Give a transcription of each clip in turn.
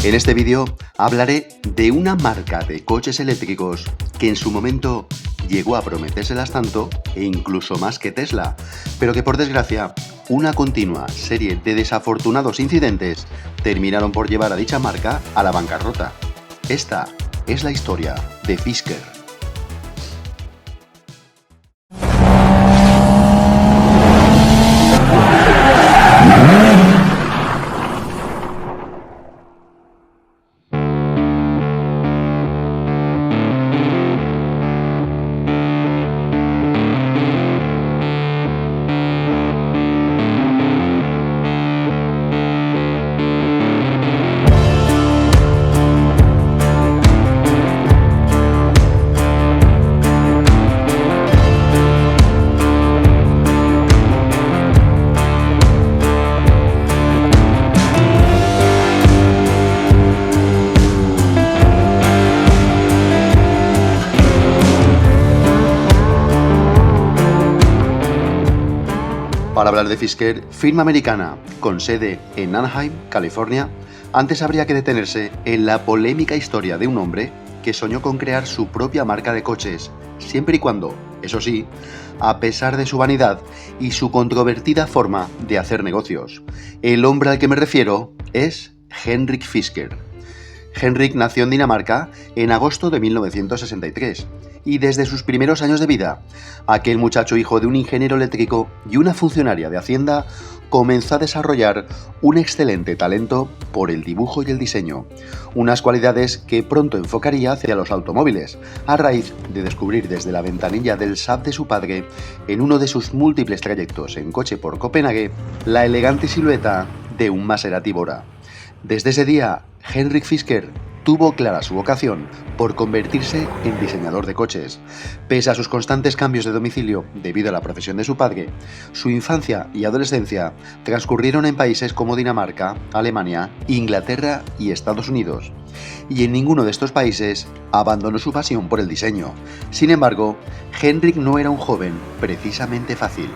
En este vídeo hablaré de una marca de coches eléctricos que en su momento llegó a prometérselas tanto e incluso más que Tesla, pero que por desgracia una continua serie de desafortunados incidentes terminaron por llevar a dicha marca a la bancarrota. Esta es la historia de Fisker. Para hablar de Fisker, firma americana con sede en Anaheim, California, antes habría que detenerse en la polémica historia de un hombre que soñó con crear su propia marca de coches, siempre y cuando, eso sí, a pesar de su vanidad y su controvertida forma de hacer negocios. El hombre al que me refiero es Henrik Fisker. Henrik nació en Dinamarca en agosto de 1963 y desde sus primeros años de vida, aquel muchacho hijo de un ingeniero eléctrico y una funcionaria de Hacienda comenzó a desarrollar un excelente talento por el dibujo y el diseño, unas cualidades que pronto enfocaría hacia los automóviles, a raíz de descubrir desde la ventanilla del Saab de su padre, en uno de sus múltiples trayectos en coche por Copenhague, la elegante silueta de un Maserati Bora. Desde ese día, Henrik Fisker tuvo clara su vocación por convertirse en diseñador de coches. Pese a sus constantes cambios de domicilio debido a la profesión de su padre, su infancia y adolescencia transcurrieron en países como Dinamarca, Alemania, Inglaterra y Estados Unidos. Y en ninguno de estos países abandonó su pasión por el diseño. Sin embargo, Henrik no era un joven precisamente fácil.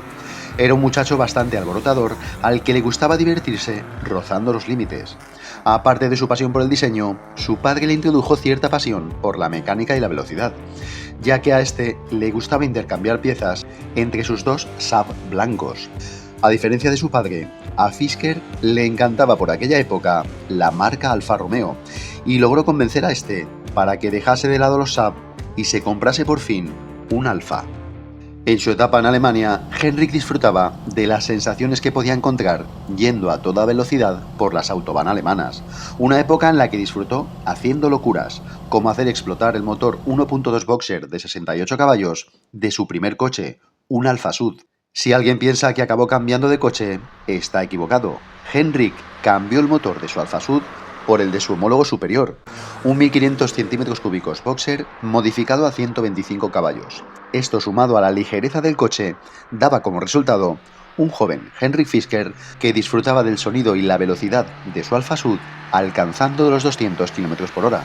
Era un muchacho bastante alborotador al que le gustaba divertirse rozando los límites. Aparte de su pasión por el diseño, su padre le introdujo cierta pasión por la mecánica y la velocidad, ya que a este le gustaba intercambiar piezas entre sus dos Saab blancos. A diferencia de su padre, a Fisker le encantaba por aquella época la marca Alfa Romeo y logró convencer a este para que dejase de lado los Saab y se comprase por fin un Alfa. En su etapa en Alemania, Henrik disfrutaba de las sensaciones que podía encontrar yendo a toda velocidad por las autobahn alemanas, una época en la que disfrutó haciendo locuras, como hacer explotar el motor 1.2 Boxer de 68 caballos de su primer coche, un Alfa Sud. Si alguien piensa que acabó cambiando de coche, está equivocado. Henrik cambió el motor de su Alfa Sud por el de su homólogo superior, un 1500 centímetros cúbicos Boxer modificado a 125 caballos. Esto, sumado a la ligereza del coche, daba como resultado un joven Henrik Fisker que disfrutaba del sonido y la velocidad de su Alfa Sud, alcanzando los 200 km por hora.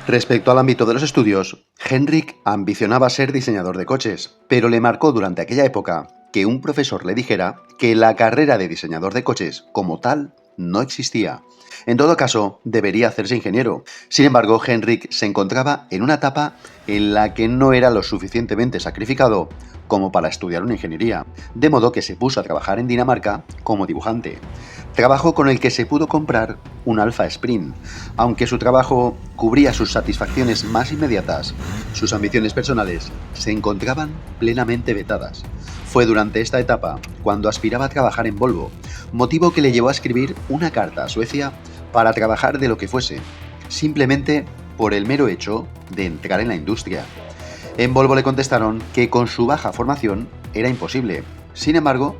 Respecto al ámbito de los estudios, Henrik ambicionaba ser diseñador de coches, pero le marcó durante aquella época que un profesor le dijera que la carrera de diseñador de coches como tal no existía. En todo caso, debería hacerse ingeniero. Sin embargo, Henrik se encontraba en una etapa en la que no era lo suficientemente sacrificado como para estudiar una ingeniería, de modo que se puso a trabajar en Dinamarca como dibujante. Trabajo con el que se pudo comprar un Alfa Sprint. Aunque su trabajo cubría sus satisfacciones más inmediatas, sus ambiciones personales se encontraban plenamente vetadas. Fue durante esta etapa cuando aspiraba a trabajar en Volvo, motivo que le llevó a escribir una carta a Suecia para trabajar de lo que fuese, simplemente por el mero hecho de entrar en la industria. En Volvo le contestaron que con su baja formación era imposible. Sin embargo,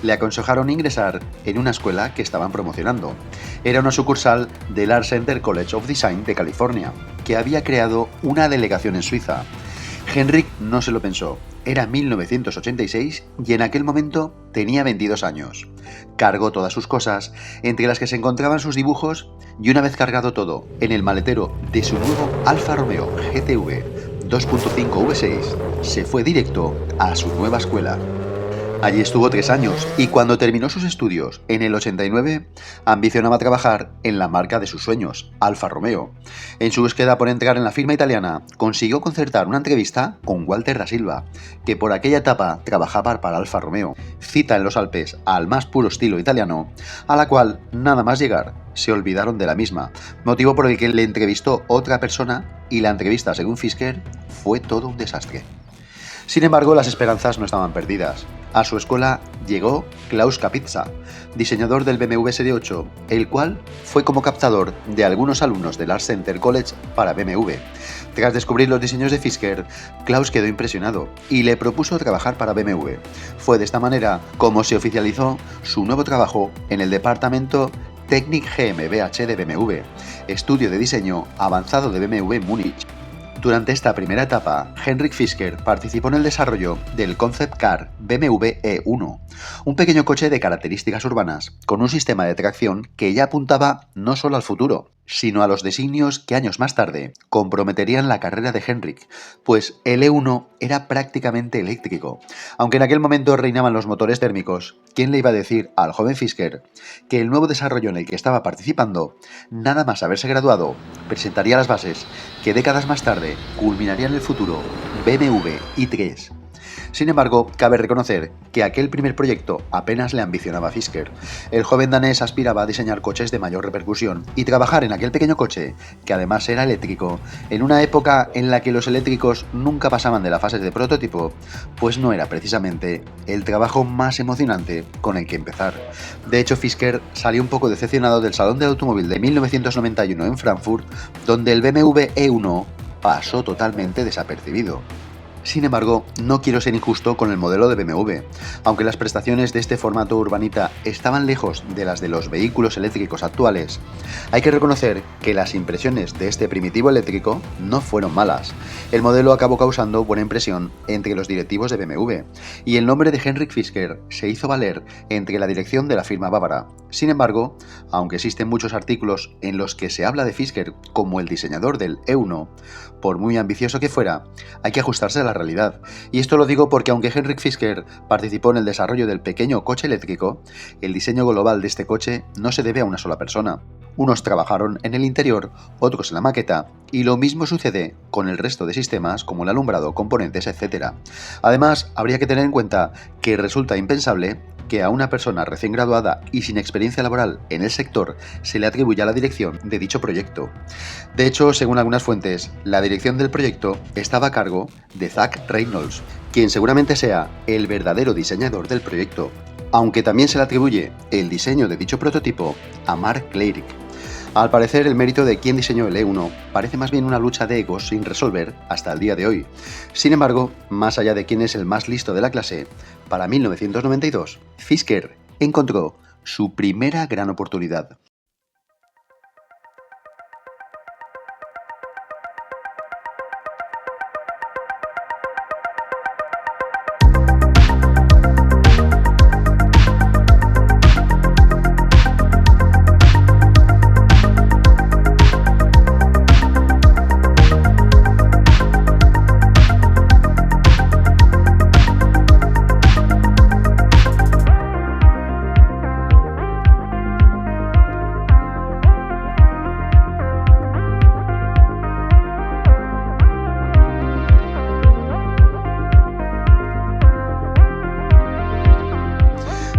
le aconsejaron ingresar en una escuela que estaban promocionando. Era una sucursal del Art Center College of Design de California, que había creado una delegación en Suiza. Henrik no se lo pensó. Era 1986 y en aquel momento tenía 22 años. Cargó todas sus cosas, entre las que se encontraban sus dibujos, y una vez cargado todo en el maletero de su nuevo Alfa Romeo GTV 2.5 V6, se fue directo a su nueva escuela. Allí estuvo 3 años y cuando terminó sus estudios en el 89, ambicionaba trabajar en la marca de sus sueños, Alfa Romeo. En su búsqueda por entrar en la firma italiana, consiguió concertar una entrevista con Walter da Silva, que por aquella etapa trabajaba para Alfa Romeo. Cita en los Alpes al más puro estilo italiano, a la cual, nada más llegar, se olvidaron de la misma, motivo por el que le entrevistó otra persona y la entrevista, según Fisker, fue todo un desastre. Sin embargo, las esperanzas no estaban perdidas. A su escuela llegó Klaus Kapitza, diseñador del BMW Serie 8, el cual fue como captador de algunos alumnos del Art Center College para BMW. Tras descubrir los diseños de Fisker, Klaus quedó impresionado y le propuso trabajar para BMW. Fue de esta manera como se oficializó su nuevo trabajo en el departamento Technik GmbH de BMW, estudio de diseño avanzado de BMW en Múnich. Durante esta primera etapa, Henrik Fisker participó en el desarrollo del concept car BMW E1, un pequeño coche de características urbanas, con un sistema de tracción que ya apuntaba no solo al futuro, sino a los designios que años más tarde comprometerían la carrera de Henrik, pues el E1 era prácticamente eléctrico. Aunque en aquel momento reinaban los motores térmicos, ¿quién le iba a decir al joven Fisker que el nuevo desarrollo en el que estaba participando, nada más haberse graduado, presentaría las bases que décadas más tarde culminarían el futuro BMW i3? Sin embargo, cabe reconocer que aquel primer proyecto apenas le ambicionaba a Fisker. El joven danés aspiraba a diseñar coches de mayor repercusión y trabajar en aquel pequeño coche, que además era eléctrico, en una época en la que los eléctricos nunca pasaban de la fase de prototipo, pues no era precisamente el trabajo más emocionante con el que empezar. De hecho, Fisker salió un poco decepcionado del Salón del Automóvil de 1991 en Frankfurt, donde el BMW E1 pasó totalmente desapercibido. Sin embargo, no quiero ser injusto con el modelo de BMW. Aunque las prestaciones de este formato urbanita estaban lejos de las de los vehículos eléctricos actuales, hay que reconocer que las impresiones de este primitivo eléctrico no fueron malas. El modelo acabó causando buena impresión entre los directivos de BMW, y el nombre de Henrik Fisker se hizo valer entre la dirección de la firma bávara. Sin embargo, aunque existen muchos artículos en los que se habla de Fisker como el diseñador del E1, por muy ambicioso que fuera, hay que ajustarse a la realidad. Y esto lo digo porque aunque Henrik Fisker participó en el desarrollo del pequeño coche eléctrico, el diseño global de este coche no se debe a una sola persona. Unos trabajaron en el interior, otros en la maqueta, y lo mismo sucede con el resto de sistemas como el alumbrado, componentes, etc. Además, habría que tener en cuenta que resulta impensable que a una persona recién graduada y sin experiencia laboral en el sector se le atribuya la dirección de dicho proyecto. De hecho, según algunas fuentes, la dirección del proyecto estaba a cargo de Zach Reynolds, quien seguramente sea el verdadero diseñador del proyecto, aunque también se le atribuye el diseño de dicho prototipo a Mark Cleric. Al parecer, el mérito de quien diseñó el E1 parece más bien una lucha de egos sin resolver hasta el día de hoy. Sin embargo, más allá de quién es el más listo de la clase, para 1992, Fisker encontró su primera gran oportunidad.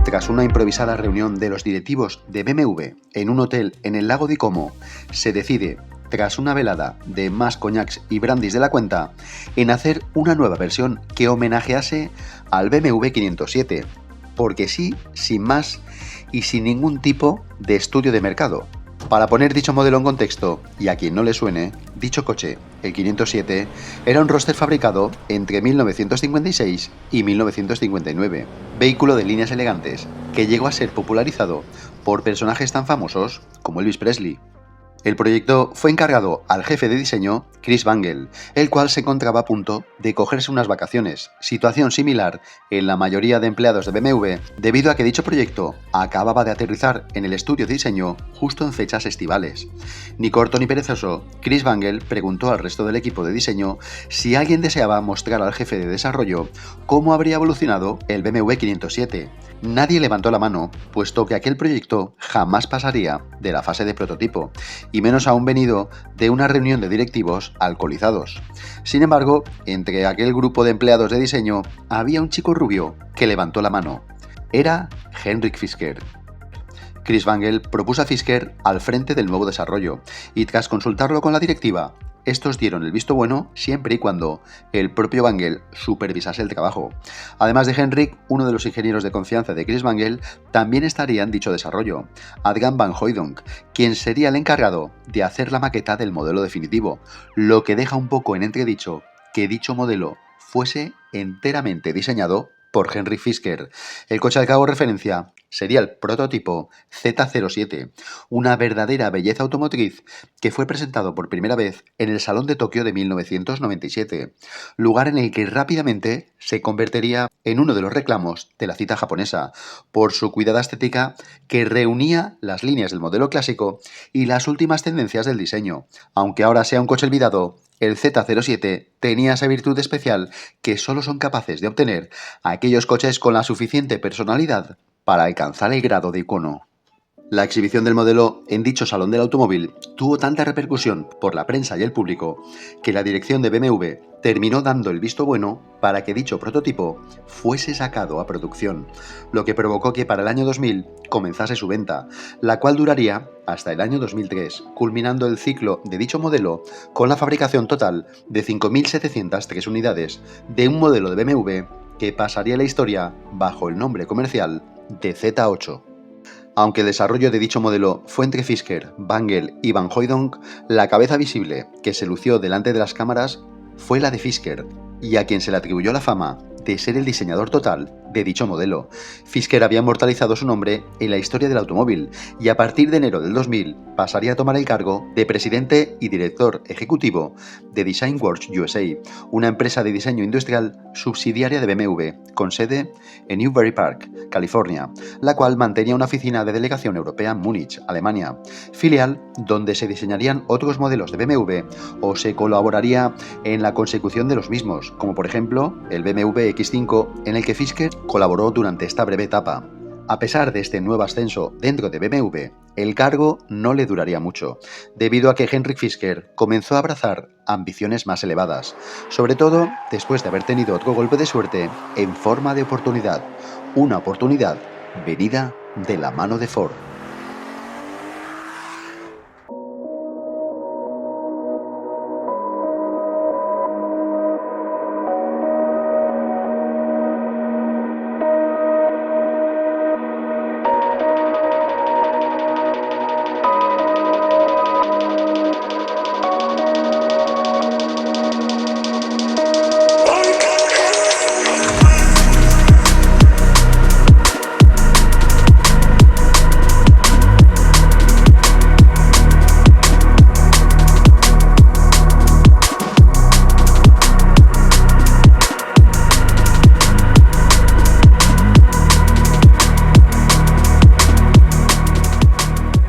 Tras una improvisada reunión de los directivos de BMW en un hotel en el lago de Como, se decide, tras una velada de más coñacs y brandis de la cuenta, en hacer una nueva versión que homenajease al BMW 507, porque sí, sin más y sin ningún tipo de estudio de mercado. Para poner dicho modelo en contexto, y a quien no le suene, dicho coche, el 507, era un roadster fabricado entre 1956 y 1959, vehículo de líneas elegantes que llegó a ser popularizado por personajes tan famosos como Elvis Presley. El proyecto fue encargado al jefe de diseño, Chris Bangle, el cual se encontraba a punto de cogerse unas vacaciones, situación similar en la mayoría de empleados de BMW, debido a que dicho proyecto acababa de aterrizar en el estudio de diseño justo en fechas estivales. Ni corto ni perezoso, Chris Bangle preguntó al resto del equipo de diseño si alguien deseaba mostrar al jefe de desarrollo cómo habría evolucionado el BMW 507. Nadie levantó la mano, puesto que aquel proyecto jamás pasaría de la fase de prototipo, y menos aún venido de una reunión de directivos alcoholizados. Sin embargo, entre aquel grupo de empleados de diseño había un chico rubio que levantó la mano. Era Henrik Fisker. Chris Bangle propuso a Fisker al frente del nuevo desarrollo, y tras consultarlo con la directiva, estos dieron el visto bueno siempre y cuando el propio Bangle supervisase el trabajo. Además de Henrik, uno de los ingenieros de confianza de Chris Bangle también estaría en dicho desarrollo, Adrian Van Hooydonk, quien sería el encargado de hacer la maqueta del modelo definitivo, lo que deja un poco en entredicho que dicho modelo fuese enteramente diseñado por Henrik Fisker. El coche al que hago referencia sería el prototipo Z07, una verdadera belleza automotriz que fue presentado por primera vez en el Salón de Tokio de 1997, lugar en el que rápidamente se convertiría en uno de los reclamos de la cita japonesa, por su cuidada estética que reunía las líneas del modelo clásico y las últimas tendencias del diseño. Aunque ahora sea un coche olvidado, el Z07 tenía esa virtud especial que solo son capaces de obtener aquellos coches con la suficiente personalidad para alcanzar el grado de icono. La exhibición del modelo en dicho salón del automóvil tuvo tanta repercusión por la prensa y el público que la dirección de BMW terminó dando el visto bueno para que dicho prototipo fuese sacado a producción, lo que provocó que para el año 2000 comenzase su venta, la cual duraría hasta el año 2003, culminando el ciclo de dicho modelo con la fabricación total de 5.703 unidades de un modelo de BMW que pasaría a la historia bajo el nombre comercial de Z8. Aunque el desarrollo de dicho modelo fue entre Fisker, Bangle y Van Hooydonk, la cabeza visible que se lució delante de las cámaras fue la de Fisker, y a quien se le atribuyó la fama de ser el diseñador total de dicho modelo. Fisker había inmortalizado su nombre en la historia del automóvil y a partir de enero del 2000 pasaría a tomar el cargo de presidente y director ejecutivo de DesignWorks USA, una empresa de diseño industrial subsidiaria de BMW, con sede en Newbury Park, California, la cual mantenía una oficina de delegación europea en Múnich, Alemania, filial donde se diseñarían otros modelos de BMW o se colaboraría en la consecución de los mismos, como por ejemplo el BMW X5, en el que Fisker colaboró durante esta breve etapa. A pesar de este nuevo ascenso dentro de BMW, el cargo no le duraría mucho, debido a que Henrik Fisker comenzó a abrazar ambiciones más elevadas, sobre todo después de haber tenido otro golpe de suerte en forma de oportunidad, una oportunidad venida de la mano de Ford.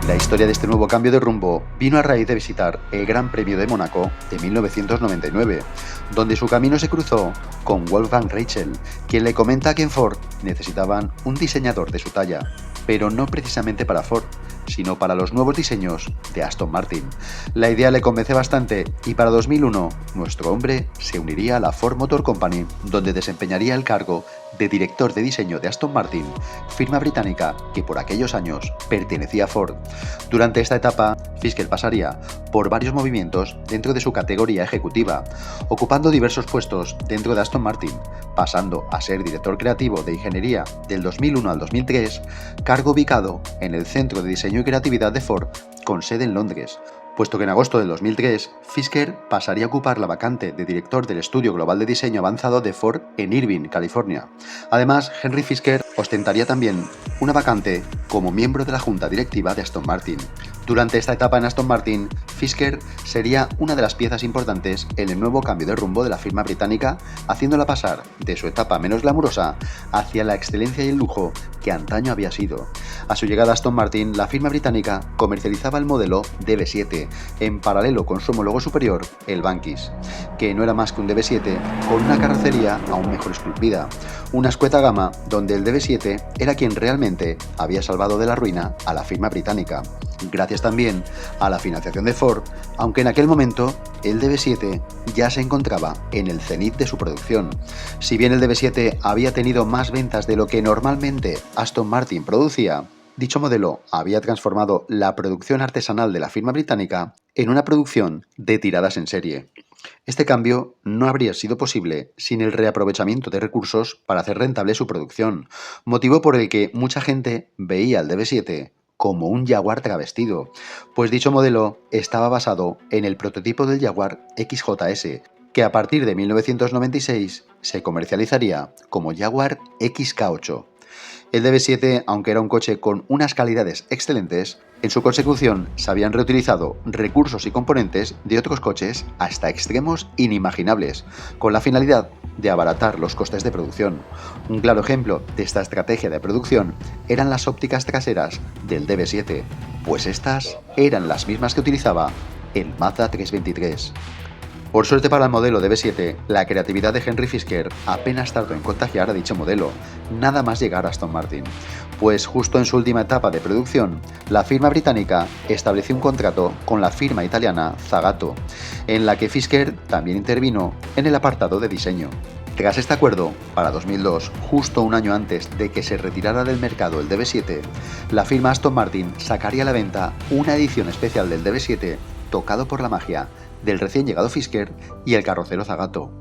La historia de este nuevo cambio de rumbo vino a raíz de visitar el Gran Premio de Mónaco de 1999, donde su camino se cruzó con Wolfgang Reichel, quien le comenta que en Ford necesitaban un diseñador de su talla, pero no precisamente para Ford, sino para los nuevos diseños de Aston Martin. La idea le convence bastante y para 2001 nuestro hombre se uniría a la Ford Motor Company, donde desempeñaría el cargo de director de diseño de Aston Martin, firma británica que por aquellos años pertenecía a Ford. Durante esta etapa, Fisker pasaría por varios movimientos dentro de su categoría ejecutiva, ocupando diversos puestos dentro de Aston Martin, pasando a ser director creativo de ingeniería del 2001 al 2003, cargo ubicado en el Centro de Diseño y Creatividad de Ford, con sede en Londres, puesto que en agosto del 2003 Fisker pasaría a ocupar la vacante de director del Estudio Global de Diseño Avanzado de Ford en Irvine, California. Además, Henrik Fisker ostentaría también una vacante como miembro de la junta directiva de Aston Martin. Durante esta etapa en Aston Martin, Fisker sería una de las piezas importantes en el nuevo cambio de rumbo de la firma británica, haciéndola pasar de su etapa menos glamurosa hacia la excelencia y el lujo que antaño había sido. A su llegada a Aston Martin, la firma británica comercializaba el modelo DB7, en paralelo con su homólogo superior, el Vanquish, que no era más que un DB7 con una carrocería aún mejor esculpida, una escueta gama donde el DB7 era quien realmente había salvado de la ruina a la firma británica. Gracias también a la financiación de Ford, aunque en aquel momento el DB7 ya se encontraba en el cenit de su producción. Si bien el DB7 había tenido más ventas de lo que normalmente Aston Martin producía, dicho modelo había transformado la producción artesanal de la firma británica en una producción de tiradas en serie. Este cambio no habría sido posible sin el reaprovechamiento de recursos para hacer rentable su producción, motivo por el que mucha gente veía al DB7 como un Jaguar travestido, pues dicho modelo estaba basado en el prototipo del Jaguar XJS, que a partir de 1996 se comercializaría como Jaguar XK8. El DB7, aunque era un coche con unas calidades excelentes, en su consecución se habían reutilizado recursos y componentes de otros coches hasta extremos inimaginables, con la finalidad de abaratar los costes de producción. Un claro ejemplo de esta estrategia de producción eran las ópticas traseras del DB7, pues estas eran las mismas que utilizaba el Mazda 323. Por suerte para el modelo DB7, la creatividad de Henry Fisker apenas tardó en contagiar a dicho modelo, nada más llegar a Aston Martin, pues justo en su última etapa de producción, la firma británica estableció un contrato con la firma italiana Zagato, en la que Fisker también intervino en el apartado de diseño. Tras este acuerdo, para 2002, justo un año antes de que se retirara del mercado el DB7, la firma Aston Martin sacaría a la venta una edición especial del DB7 tocado por la magia del recién llegado Fisker y el carrocero Zagato.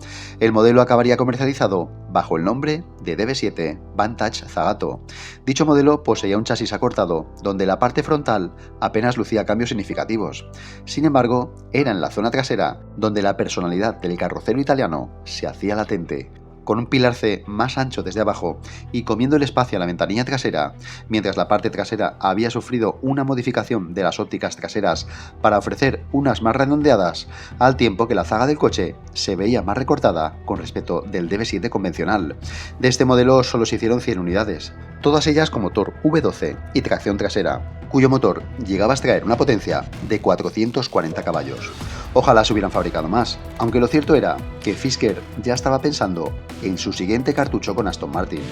El modelo acabaría comercializado bajo el nombre de DB7 Vantage Zagato. Dicho modelo poseía un chasis acortado, donde la parte frontal apenas lucía cambios significativos. Sin embargo, era en la zona trasera donde la personalidad del carrocero italiano se hacía latente, con un pilar C más ancho desde abajo y comiendo el espacio a la ventanilla trasera, mientras la parte trasera había sufrido una modificación de las ópticas traseras para ofrecer unas más redondeadas, al tiempo que la zaga del coche se veía más recortada con respecto del DB7 convencional. De este modelo solo se hicieron 100 unidades, todas ellas con motor V12 y tracción trasera, cuyo motor llegaba a extraer una potencia de 440 caballos. Ojalá se hubieran fabricado más, aunque lo cierto era que Fisker ya estaba pensando en su siguiente cartucho con Aston Martin.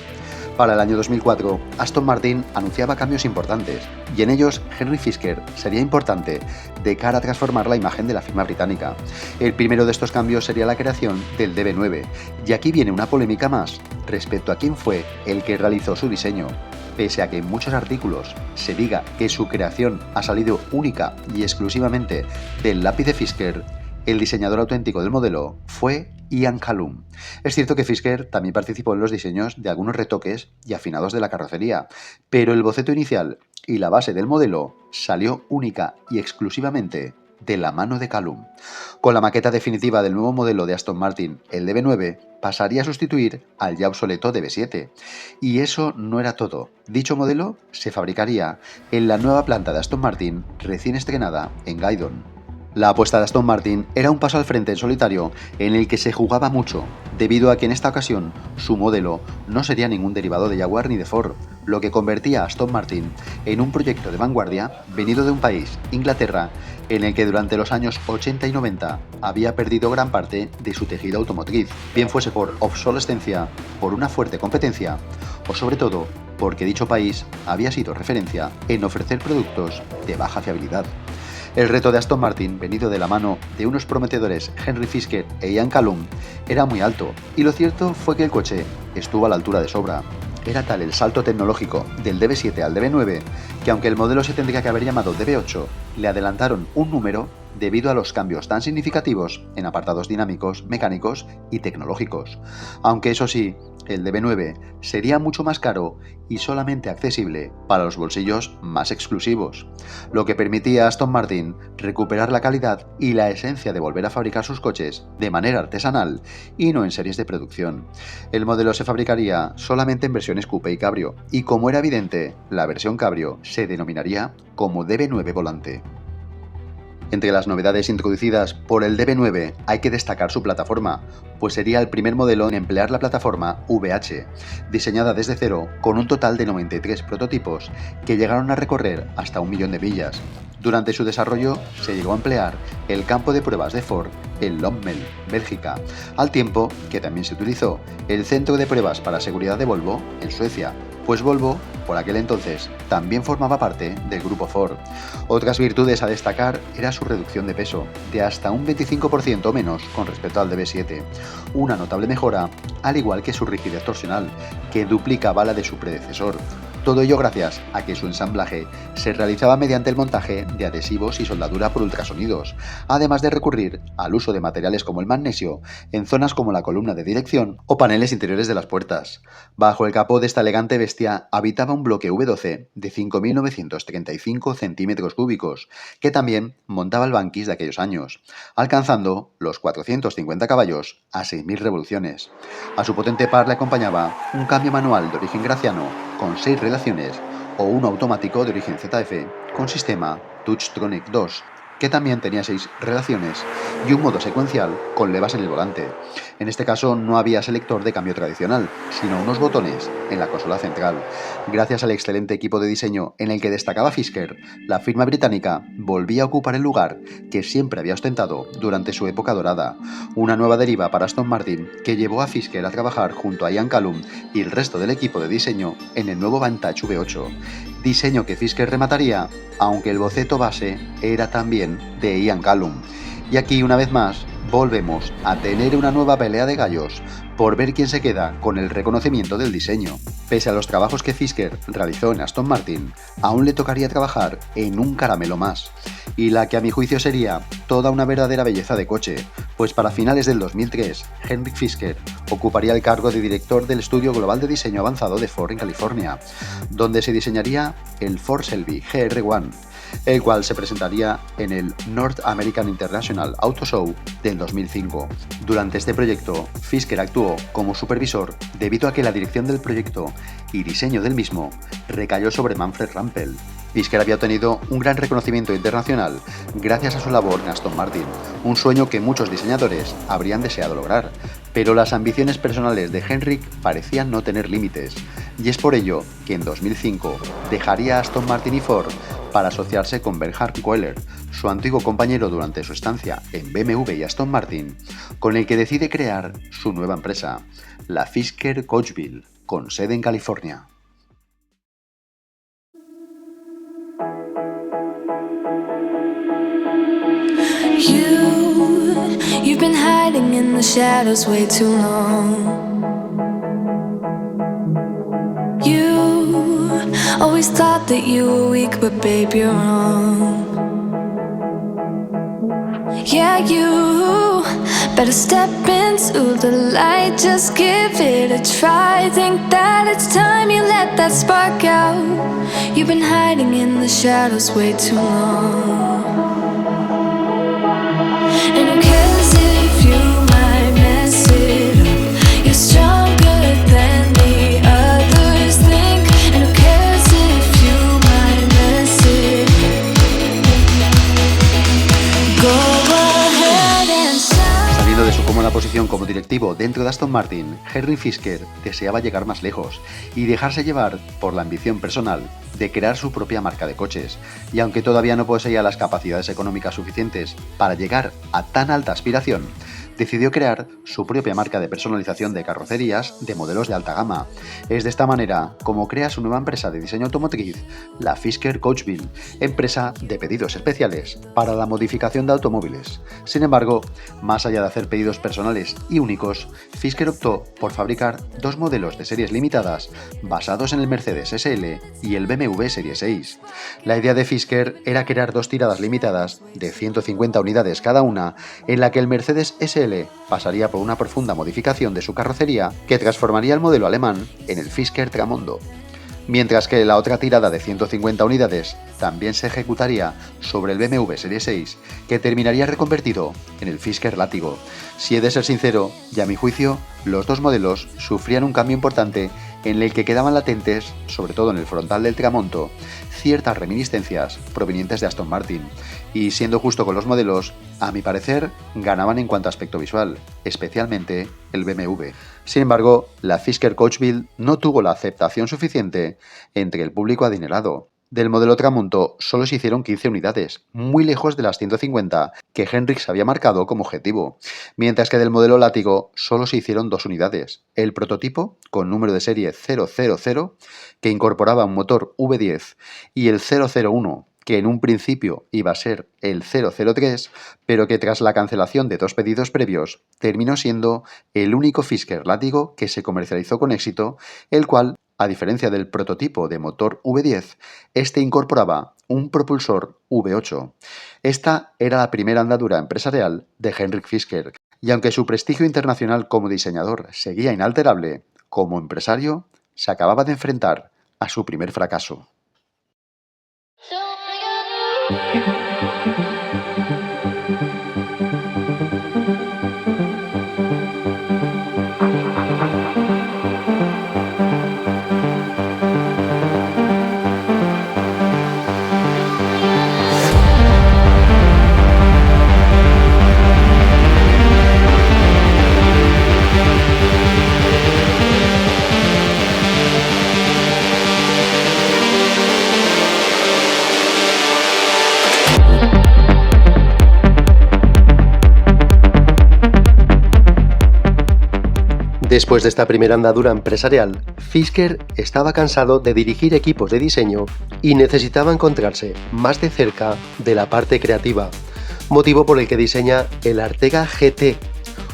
Para el año 2004, Aston Martin anunciaba cambios importantes, y en ellos Henry Fisker sería importante de cara a transformar la imagen de la firma británica. El primero de estos cambios sería la creación del DB9, y aquí viene una polémica más respecto a quién fue el que realizó su diseño. Pese a que en muchos artículos se diga que su creación ha salido única y exclusivamente del lápiz de Fisker, el diseñador auténtico del modelo fue Ian Callum. Es cierto que Fisker también participó en los diseños de algunos retoques y afinados de la carrocería, pero el boceto inicial y la base del modelo salió única y exclusivamente de la mano de Callum. Con la maqueta definitiva del nuevo modelo de Aston Martin, el DB9 pasaría a sustituir al ya obsoleto DB7. Y eso no era todo. Dicho modelo se fabricaría en la nueva planta de Aston Martin recién estrenada en Gaydon. La apuesta de Aston Martin era un paso al frente en solitario en el que se jugaba mucho, debido a que en esta ocasión su modelo no sería ningún derivado de Jaguar ni de Ford, lo que convertía a Aston Martin en un proyecto de vanguardia venido de un país, Inglaterra, en el que durante los años 80 y 90 había perdido gran parte de su tejido automotriz, bien fuese por obsolescencia, por una fuerte competencia o sobre todo porque dicho país había sido referencia en ofrecer productos de baja fiabilidad. El reto de Aston Martin, venido de la mano de unos prometedores Henry Fisker e Ian Callum, era muy alto, y lo cierto fue que el coche estuvo a la altura de sobra. Era tal el salto tecnológico del DB7 al DB9 que aunque el modelo se tendría que haber llamado DB8, le adelantaron un número debido a los cambios tan significativos en apartados dinámicos, mecánicos y tecnológicos. Aunque eso sí, el DB9 sería mucho más caro y solamente accesible para los bolsillos más exclusivos, lo que permitía a Aston Martin recuperar la calidad y la esencia de volver a fabricar sus coches de manera artesanal y no en series de producción. El modelo se fabricaría solamente en versiones coupé y cabrio, y como era evidente, la versión cabrio se denominaría como DB9 Volante. Entre las novedades introducidas por el DB9 hay que destacar su plataforma, pues sería el primer modelo en emplear la plataforma VH, diseñada desde cero con un total de 93 prototipos que llegaron a recorrer hasta 1 millón de millas. Durante su desarrollo se llegó a emplear el campo de pruebas de Ford en Lommel, Bélgica, al tiempo que también se utilizó el centro de pruebas para seguridad de Volvo en Suecia, pues Volvo, por aquel entonces, también formaba parte del grupo Ford. Otras virtudes a destacar era su reducción de peso, de hasta un 25% menos con respecto al DB7, una notable mejora, al igual que su rigidez torsional, que duplicaba la de su predecesor. Todo ello gracias a que su ensamblaje se realizaba mediante el montaje de adhesivos y soldadura por ultrasonidos, además de recurrir al uso de materiales como el magnesio en zonas como la columna de dirección o paneles interiores de las puertas. Bajo el capó de esta elegante bestia habitaba un bloque V12 de 5.935 centímetros cúbicos, que también montaba el banquis de aquellos años, alcanzando los 450 caballos a 6.000 revoluciones. A su potente par le acompañaba un cambio manual de origen graciano con 6 relaciones o uno automático de origen ZF con sistema Touchtronic 2, que también tenía 6 relaciones y un modo secuencial con levas en el volante. En este caso no había selector de cambio tradicional, sino unos botones en la consola central. Gracias al excelente equipo de diseño en el que destacaba Fisker, la firma británica volvía a ocupar el lugar que siempre había ostentado durante su época dorada. Una nueva deriva para Aston Martin que llevó a Fisker a trabajar junto a Ian Callum y el resto del equipo de diseño en el nuevo Vantage V8. Diseño que Fisker remataría, aunque el boceto base era también de Ian Callum. Y aquí, una vez más, volvemos a tener una nueva pelea de gallos por ver quién se queda con el reconocimiento del diseño. Pese a los trabajos que Fisker realizó en Aston Martin, aún le tocaría trabajar en un caramelo más, y la que a mi juicio sería toda una verdadera belleza de coche, pues para finales del 2003, Henrik Fisker ocuparía el cargo de director del estudio global de diseño avanzado de Ford en California, donde se diseñaría el Ford Shelby GR1, el cual se presentaría en el North American International Auto Show del 2005. Durante este proyecto, Fisker actuó como supervisor debido a que la dirección del proyecto y diseño del mismo recayó sobre Manfred Rampel. Fisker había obtenido un gran reconocimiento internacional gracias a su labor en Aston Martin, un sueño que muchos diseñadores habrían deseado lograr, pero las ambiciones personales de Henrik parecían no tener límites, y es por ello que en 2005 dejaría Aston Martin y Ford para asociarse con Bernhard Kohler, su antiguo compañero durante su estancia en BMW y Aston Martin, con el que decide crear su nueva empresa, la Fisker Coachville, con sede en California. You've been hiding in the shadows way too long. You always thought that you were weak, but babe, you're wrong. Yeah, you better step into the light, just give it a try. Think that it's time you let that spark out. You've been hiding in the shadows way too long. And who cares if you might mess it up? You're stronger than the others think. And who cares if you might mess it up? Go ahead and shine. Saliendo de su cómoda posición como directivo dentro de Aston Martin, Henrik Fisker deseaba llegar más lejos y dejarse llevar por la ambición personal de crear su propia marca de coches, y aunque todavía no poseía las capacidades económicas suficientes para llegar a tan alta aspiración, decidió crear su propia marca de personalización de carrocerías de modelos de alta gama. Es de esta manera como crea su nueva empresa de diseño automotriz, la Fisker Coachville, empresa de pedidos especiales para la modificación de automóviles. Sin embargo, más allá de hacer pedidos personales y únicos, Fisker optó por fabricar 2 modelos de series limitadas basados en el Mercedes SL y el BMW Serie 6. La idea de Fisker era crear 2 tiradas limitadas de 150 unidades cada una, en la que el Mercedes SL SL pasaría por una profunda modificación de su carrocería que transformaría el modelo alemán en el Fisker Tramondo. Mientras que la otra tirada de 150 unidades también se ejecutaría sobre el BMW Serie 6, que terminaría reconvertido en el Fisker Látigo. Si he de ser sincero, y a mi juicio, los dos modelos sufrían un cambio importante en el que quedaban latentes, sobre todo en el frontal del Tramonto, ciertas reminiscencias provenientes de Aston Martin, y siendo justo con los modelos, a mi parecer, ganaban en cuanto a aspecto visual, especialmente el BMW. Sin embargo, la Fisker Coachbuild no tuvo la aceptación suficiente entre el público adinerado. Del modelo Tramonto solo se hicieron 15 unidades, muy lejos de las 150 que Hendrick se había marcado como objetivo, mientras que del modelo Látigo solo se hicieron 2 unidades. El prototipo, con número de serie 000, que incorporaba un motor V10, y el 001, que en un principio iba a ser el 003, pero que tras la cancelación de 2 pedidos previos, terminó siendo el único Fisker Látigo que se comercializó con éxito, el cual, a diferencia del prototipo de motor V10, este incorporaba un propulsor V8. Esta era la primera andadura empresarial de Hendrick Fisker, y aunque su prestigio internacional como diseñador seguía inalterable, como empresario se acababa de enfrentar a su primer fracaso. Después de esta primera andadura empresarial, Fisker estaba cansado de dirigir equipos de diseño y necesitaba encontrarse más de cerca de la parte creativa, motivo por el que diseña el Artega GT,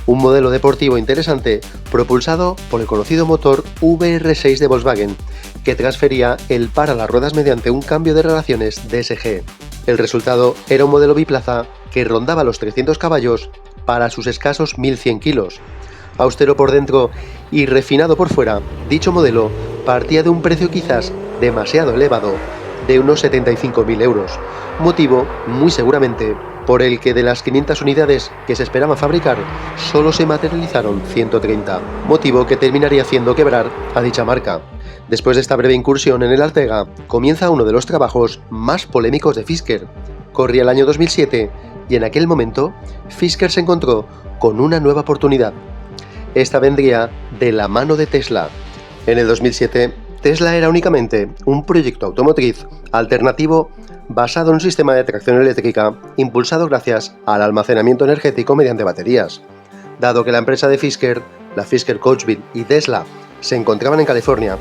un modelo deportivo interesante propulsado por el conocido motor VR6 de Volkswagen, que transfería el par a las ruedas mediante un cambio de relaciones DSG. El resultado era un modelo biplaza que rondaba los 300 caballos para sus escasos 1100 kilos. Austero por dentro y refinado por fuera, dicho modelo partía de un precio quizás demasiado elevado, de unos 75.000 euros, motivo, muy seguramente, por el que de las 500 unidades que se esperaban fabricar, solo se materializaron 130, motivo que terminaría haciendo quebrar a dicha marca. Después de esta breve incursión en el Artega, comienza uno de los trabajos más polémicos de Fisker. Corría el año 2007 y en aquel momento, Fisker se encontró con una nueva oportunidad. Esta vendría de la mano de Tesla. En el 2007, Tesla era únicamente un proyecto automotriz alternativo basado en un sistema de tracción eléctrica impulsado gracias al almacenamiento energético mediante baterías. Dado que la empresa de Fisker, la Fisker Coachbuild y Tesla se encontraban en California,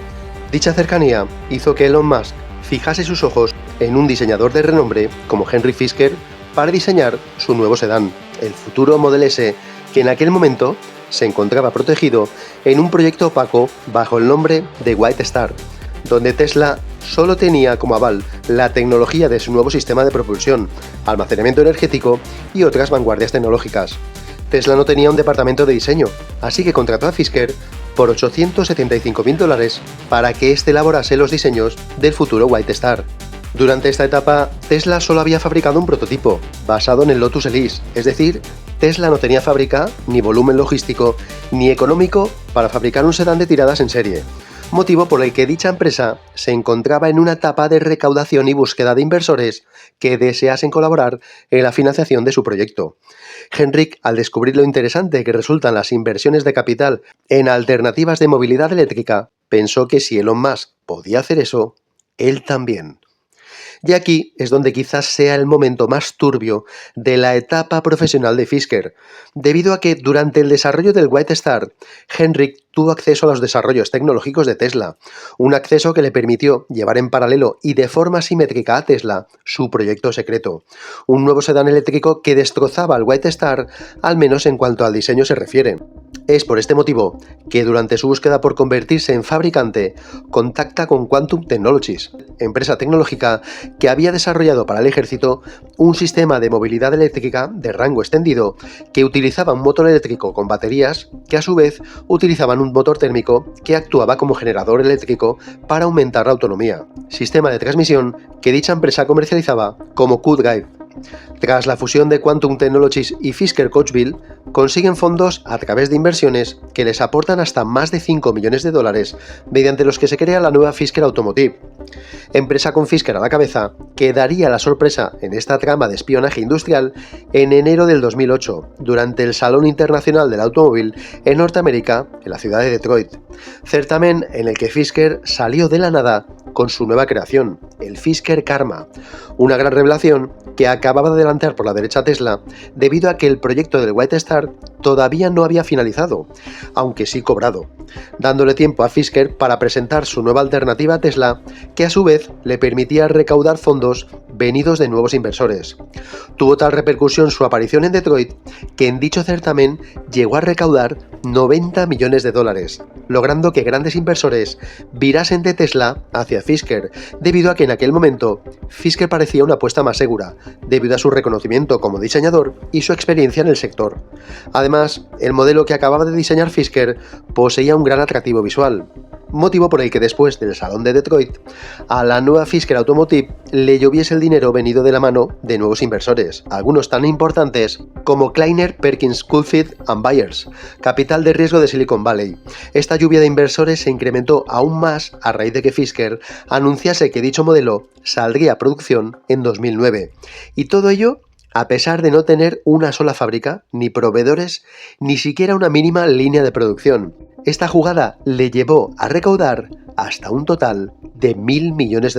dicha cercanía hizo que Elon Musk fijase sus ojos en un diseñador de renombre como Hendrick Fisker para diseñar su nuevo sedán, el futuro Model S, que en aquel momento se encontraba protegido en un proyecto opaco bajo el nombre de White Star, donde Tesla solo tenía como aval la tecnología de su nuevo sistema de propulsión, almacenamiento energético y otras vanguardias tecnológicas. Tesla no tenía un departamento de diseño, así que contrató a Fisker por $875.000 para que éste elaborase los diseños del futuro White Star. Durante esta etapa, Tesla solo había fabricado un prototipo, basado en el Lotus Elise, es decir, Tesla no tenía fábrica, ni volumen logístico, ni económico para fabricar un sedán de tiradas en serie, motivo por el que dicha empresa se encontraba en una etapa de recaudación y búsqueda de inversores que deseasen colaborar en la financiación de su proyecto. Hendrick, al descubrir lo interesante que resultan las inversiones de capital en alternativas de movilidad eléctrica, pensó que si Elon Musk podía hacer eso, él también. Y aquí es donde quizás sea el momento más turbio de la etapa profesional de Fisker, debido a que durante el desarrollo del White Star, Hendrick tuvo acceso a los desarrollos tecnológicos de Tesla, un acceso que le permitió llevar en paralelo y de forma simétrica a Tesla su proyecto secreto, un nuevo sedán eléctrico que destrozaba al White Star, al menos en cuanto al diseño se refiere. Es por este motivo que durante su búsqueda por convertirse en fabricante, contacta con Quantum Technologies, empresa tecnológica que había desarrollado para el ejército un sistema de movilidad eléctrica de rango extendido que utilizaba un motor eléctrico con baterías que a su vez utilizaban un motor térmico que actuaba como generador eléctrico para aumentar la autonomía, sistema de transmisión que dicha empresa comercializaba como Q-Drive. Tras la fusión de Quantum Technologies y Fisker-Coachville, consiguen fondos a través de inversiones que les aportan hasta más de $5 millones, mediante los que se crea la nueva Fisker Automotive, empresa con Fisker a la cabeza, que daría la sorpresa en esta trama de espionaje industrial en enero del 2008, durante el Salón Internacional del Automóvil en Norteamérica, en la ciudad de Detroit, certamen en el que Fisker salió de la nada con su nueva creación, el Fisker Karma, una gran revelación que acababa de adelantar por la derecha Tesla debido a que el proyecto del White Star todavía no había finalizado, aunque sí cobrado, dándole tiempo a Fisker para presentar su nueva alternativa a Tesla, que a su vez le permitía recaudar fondos venidos de nuevos inversores. Tuvo tal repercusión su aparición en Detroit que en dicho certamen llegó a recaudar $90 millones, logrando que grandes inversores virasen de Tesla hacia Fisker, debido a que en aquel momento Fisker parecía una apuesta más segura, debido a su reconocimiento como diseñador y su experiencia en el sector. Además, el modelo que acababa de diseñar Fisker poseía un gran atractivo visual, motivo por el que después del Salón de Detroit, a la nueva Fisker Automotive le lloviese el dinero venido de la mano de nuevos inversores, algunos tan importantes como Kleiner Perkins Caufield & Byers, capital de riesgo de Silicon Valley. Esta lluvia de inversores se incrementó aún más a raíz de que Fisker anunciase que dicho modelo saldría a producción en 2009, y todo ello a pesar de no tener una sola fábrica, ni proveedores, ni siquiera una mínima línea de producción. Esta jugada le llevó a recaudar hasta un total de $1.000 millones.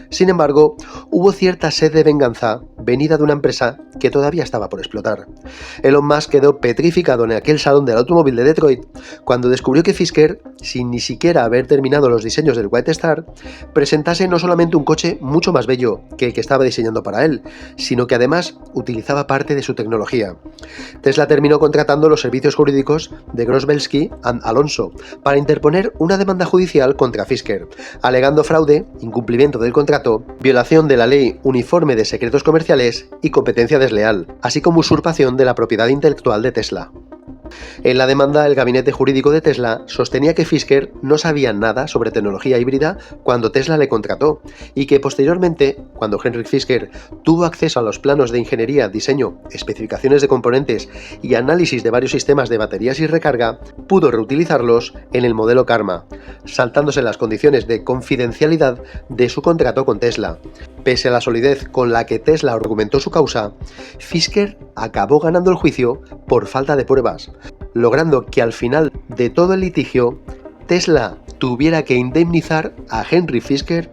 Sin embargo, hubo cierta sed de venganza venida de una empresa que todavía estaba por explotar. Elon Musk quedó petrificado en aquel salón del automóvil de Detroit cuando descubrió que Fisker, sin ni siquiera haber terminado los diseños del White Star, presentase no solamente un coche mucho más bello que el que estaba diseñando para él, sino que además utilizaba parte de su tecnología. Tesla terminó contratando los servicios jurídicos de Gross-Belsky & Alonso para interponer una demanda judicial contra Fisker, alegando fraude, incumplimiento del contrato, violación de la Ley Uniforme de Secretos Comerciales y competencia desleal, así como usurpación de la propiedad intelectual de Tesla. En la demanda, el gabinete jurídico de Tesla sostenía que Fisker no sabía nada sobre tecnología híbrida cuando Tesla le contrató, y que posteriormente, cuando Henrik Fisker tuvo acceso a los planos de ingeniería, diseño, especificaciones de componentes y análisis de varios sistemas de baterías y recarga, pudo reutilizarlos en el modelo Karma, saltándose las condiciones de confidencialidad de su contrato con Tesla. Pese a la solidez con la que Tesla argumentó su causa, Fisker acabó ganando el juicio por falta de pruebas, logrando que al final de todo el litigio, Tesla tuviera que indemnizar a Henry Fisker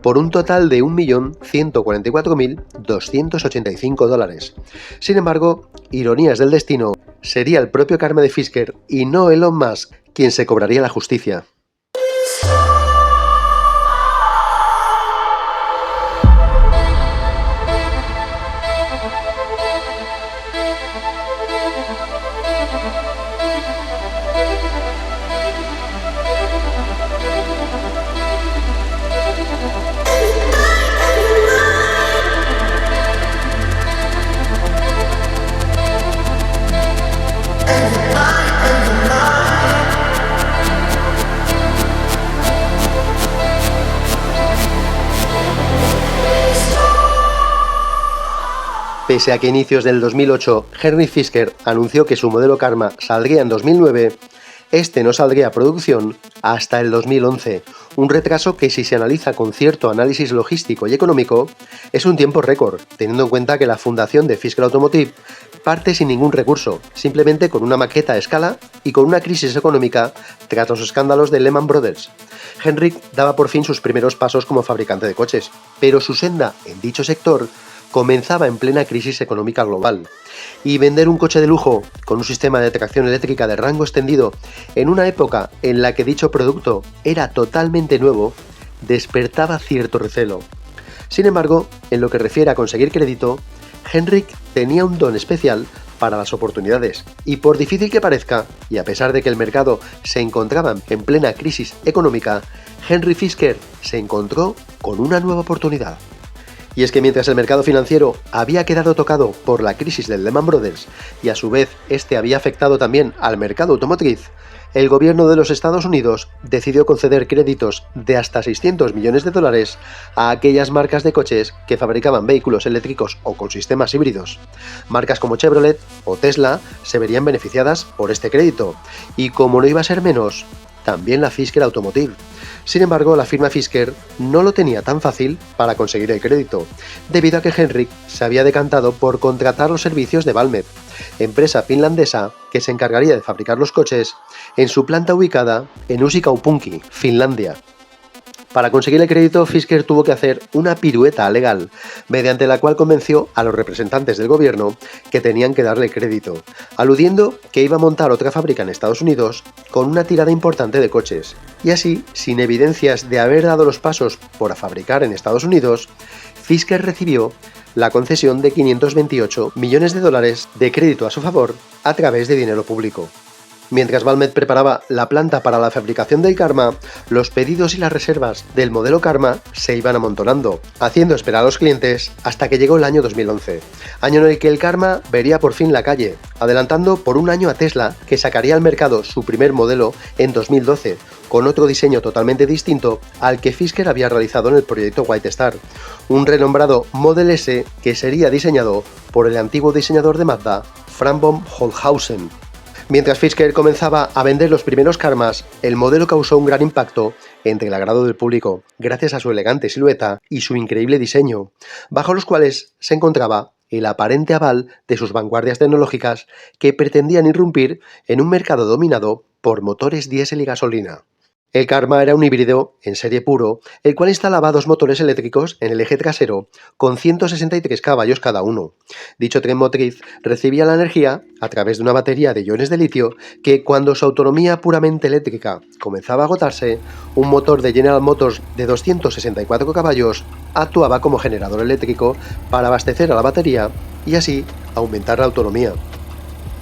por un total de $1.144.285. Sin embargo, ironías del destino, sería el propio Karma de Fisker y no Elon Musk quien se cobraría la justicia. Pese a que a inicios del 2008 Henry Fisker anunció que su modelo Karma saldría en 2009, este no saldría a producción hasta el 2011, un retraso que, si se analiza con cierto análisis logístico y económico, es un tiempo récord, teniendo en cuenta que la fundación de Fisker Automotive parte sin ningún recurso, simplemente con una maqueta a escala y con una crisis económica tras los escándalos de Lehman Brothers. Henrik daba por fin sus primeros pasos como fabricante de coches, pero su senda en dicho sector comenzaba en plena crisis económica global, y vender un coche de lujo con un sistema de tracción eléctrica de rango extendido en una época en la que dicho producto era totalmente nuevo, despertaba cierto recelo. Sin embargo, en lo que refiere a conseguir crédito, Henrik tenía un don especial para las oportunidades, y por difícil que parezca, y a pesar de que el mercado se encontraba en plena crisis económica, Henry Fisker se encontró con una nueva oportunidad. Y es que mientras el mercado financiero había quedado tocado por la crisis del Lehman Brothers y a su vez este había afectado también al mercado automotriz, el gobierno de los Estados Unidos decidió conceder créditos de hasta 600 millones de dólares a aquellas marcas de coches que fabricaban vehículos eléctricos o con sistemas híbridos. Marcas como Chevrolet o Tesla se verían beneficiadas por este crédito, y como no iba a ser menos, también la Fisker Automotive. Sin embargo, la firma Fisker no lo tenía tan fácil para conseguir el crédito, debido a que Henrik se había decantado por contratar los servicios de Valmet, empresa finlandesa que se encargaría de fabricar los coches en su planta ubicada en Uusikaupunki, Finlandia. Para conseguir el crédito, Fisker tuvo que hacer una pirueta legal, mediante la cual convenció a los representantes del gobierno que tenían que darle crédito, aludiendo que iba a montar otra fábrica en Estados Unidos con una tirada importante de coches. Y así, sin evidencias de haber dado los pasos por fabricar en Estados Unidos, Fisker recibió la concesión de 528 millones de dólares de crédito a su favor a través de dinero público. Mientras Valmet preparaba la planta para la fabricación del Karma, los pedidos y las reservas del modelo Karma se iban amontonando, haciendo esperar a los clientes hasta que llegó el año 2011, año en el que el Karma vería por fin la calle, adelantando por un año a Tesla, que sacaría al mercado su primer modelo en 2012, con otro diseño totalmente distinto al que Fisker había realizado en el proyecto White Star, un renombrado Model S que sería diseñado por el antiguo diseñador de Mazda, Frank von Holthausen. Mientras Fisker comenzaba a vender los primeros Karmas, el modelo causó un gran impacto entre el agrado del público, gracias a su elegante silueta y su increíble diseño, bajo los cuales se encontraba el aparente aval de sus vanguardias tecnológicas que pretendían irrumpir en un mercado dominado por motores diésel y gasolina. El Karma era un híbrido en serie puro, el cual instalaba dos motores eléctricos en el eje trasero con 163 caballos cada uno. Dicho tren motriz recibía la energía a través de una batería de iones de litio que, cuando su autonomía puramente eléctrica comenzaba a agotarse, un motor de General Motors de 264 caballos actuaba como generador eléctrico para abastecer a la batería y así aumentar la autonomía.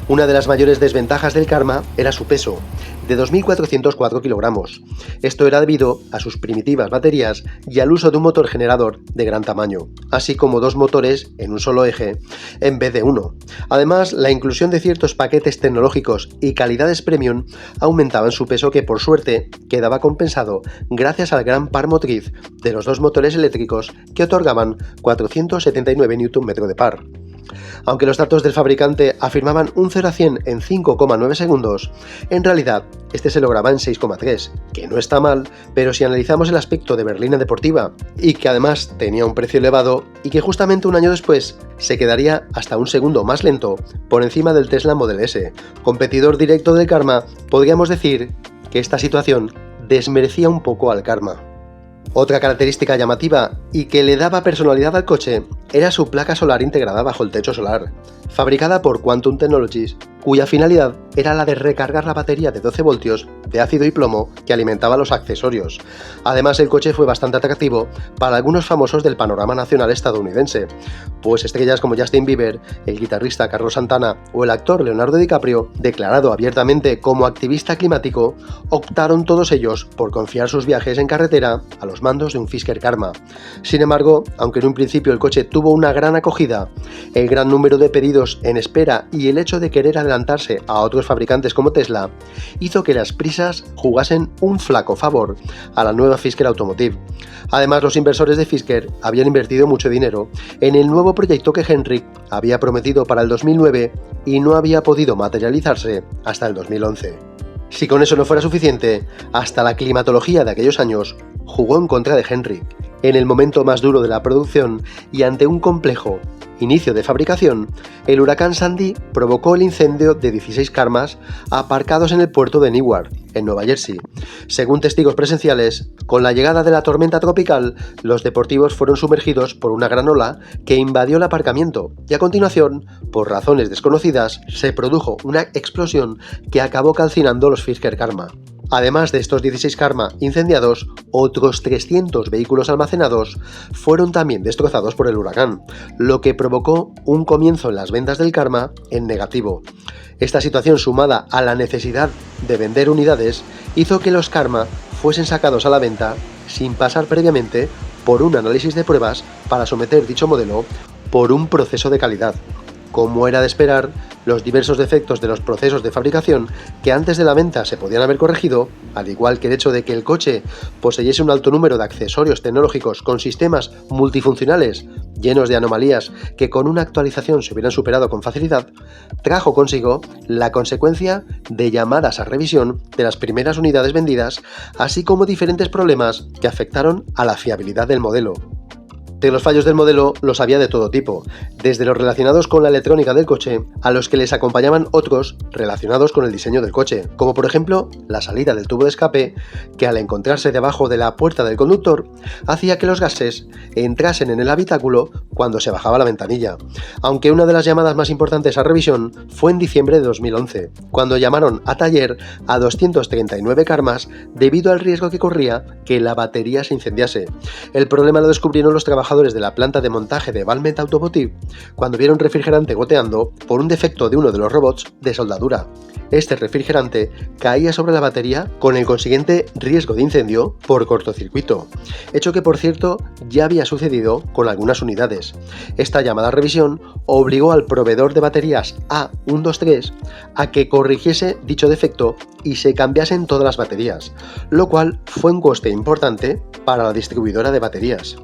Una de las mayores desventajas del Karma era su peso, de 2.404 kilogramos. Esto era debido a sus primitivas baterías y al uso de un motor generador de gran tamaño, así como dos motores en un solo eje en vez de uno. Además, la inclusión de ciertos paquetes tecnológicos y calidades premium aumentaban su peso, que por suerte quedaba compensado gracias al gran par motriz de los dos motores eléctricos que otorgaban 479 Nm de par. Aunque los datos del fabricante afirmaban un 0 a 100 en 5,9 segundos, en realidad este se lograba en 6,3, que no está mal, pero si analizamos el aspecto de berlina deportiva, y que además tenía un precio elevado, y que justamente un año después se quedaría hasta un segundo más lento por encima del Tesla Model S, competidor directo del Karma, podríamos decir que esta situación desmerecía un poco al Karma. Otra característica llamativa y que le daba personalidad al coche era su placa solar integrada bajo el techo solar, fabricada por Quantum Technologies, cuya finalidad era la de recargar la batería de 12 voltios de ácido y plomo que alimentaba los accesorios. Además, el coche fue bastante atractivo para algunos famosos del panorama nacional estadounidense, pues estrellas como Justin Bieber, el guitarrista Carlos Santana o el actor Leonardo DiCaprio, declarado abiertamente como activista climático, optaron todos ellos por confiar sus viajes en carretera a los mandos de un Fisker Karma. Sin embargo, aunque en un principio el coche tuvo una gran acogida, el gran número de pedidos en espera y el hecho de querer adelantarse a otros fabricantes como Tesla hizo que las prisas jugasen un flaco favor a la nueva Fisker Automotive. Además, los inversores de Fisker habían invertido mucho dinero en el nuevo proyecto que Henrik había prometido para el 2009 y no había podido materializarse hasta el 2011. Si con eso no fuera suficiente, hasta la climatología de aquellos años jugó en contra de Henrik. En el momento más duro de la producción y ante un complejo inicio de fabricación, el huracán Sandy provocó el incendio de 16 Karmas aparcados en el puerto de Newark, en Nueva Jersey. Según testigos presenciales, con la llegada de la tormenta tropical, los deportivos fueron sumergidos por una gran ola que invadió el aparcamiento y a continuación, por razones desconocidas, se produjo una explosión que acabó calcinando los Fisker Karma. Además de estos 16 Karma incendiados, otros 300 vehículos almacenados fueron también destrozados por el huracán, lo que provocó un comienzo en las ventas del Karma en negativo. Esta situación, sumada a la necesidad de vender unidades, hizo que los Karma fuesen sacados a la venta sin pasar previamente por un análisis de pruebas para someter dicho modelo por un proceso de calidad. Como era de esperar, los diversos defectos de los procesos de fabricación que antes de la venta se podían haber corregido, al igual que el hecho de que el coche poseyese un alto número de accesorios tecnológicos con sistemas multifuncionales llenos de anomalías que con una actualización se hubieran superado con facilidad, trajo consigo la consecuencia de llamadas a revisión de las primeras unidades vendidas, así como diferentes problemas que afectaron a la fiabilidad del modelo. De los fallos del modelo los había de todo tipo, desde los relacionados con la electrónica del coche a los que les acompañaban otros relacionados con el diseño del coche, como por ejemplo la salida del tubo de escape, que al encontrarse debajo de la puerta del conductor hacía que los gases entrasen en el habitáculo cuando se bajaba la ventanilla, aunque una de las llamadas más importantes a revisión fue en diciembre de 2011, cuando llamaron a taller a 239 Karmas debido al riesgo que corría que la batería se incendiase. El problema lo descubrieron los trabajadores de la planta de montaje de Valmet Automotive cuando vieron refrigerante goteando por un defecto de uno de los robots de soldadura. Este refrigerante caía sobre la batería con el consiguiente riesgo de incendio por cortocircuito, hecho que por cierto ya había sucedido con algunas unidades. Esta llamada a revisión obligó al proveedor de baterías A123 a que corrigiese dicho defecto y se cambiasen todas las baterías, lo cual fue un coste importante para la distribuidora de baterías.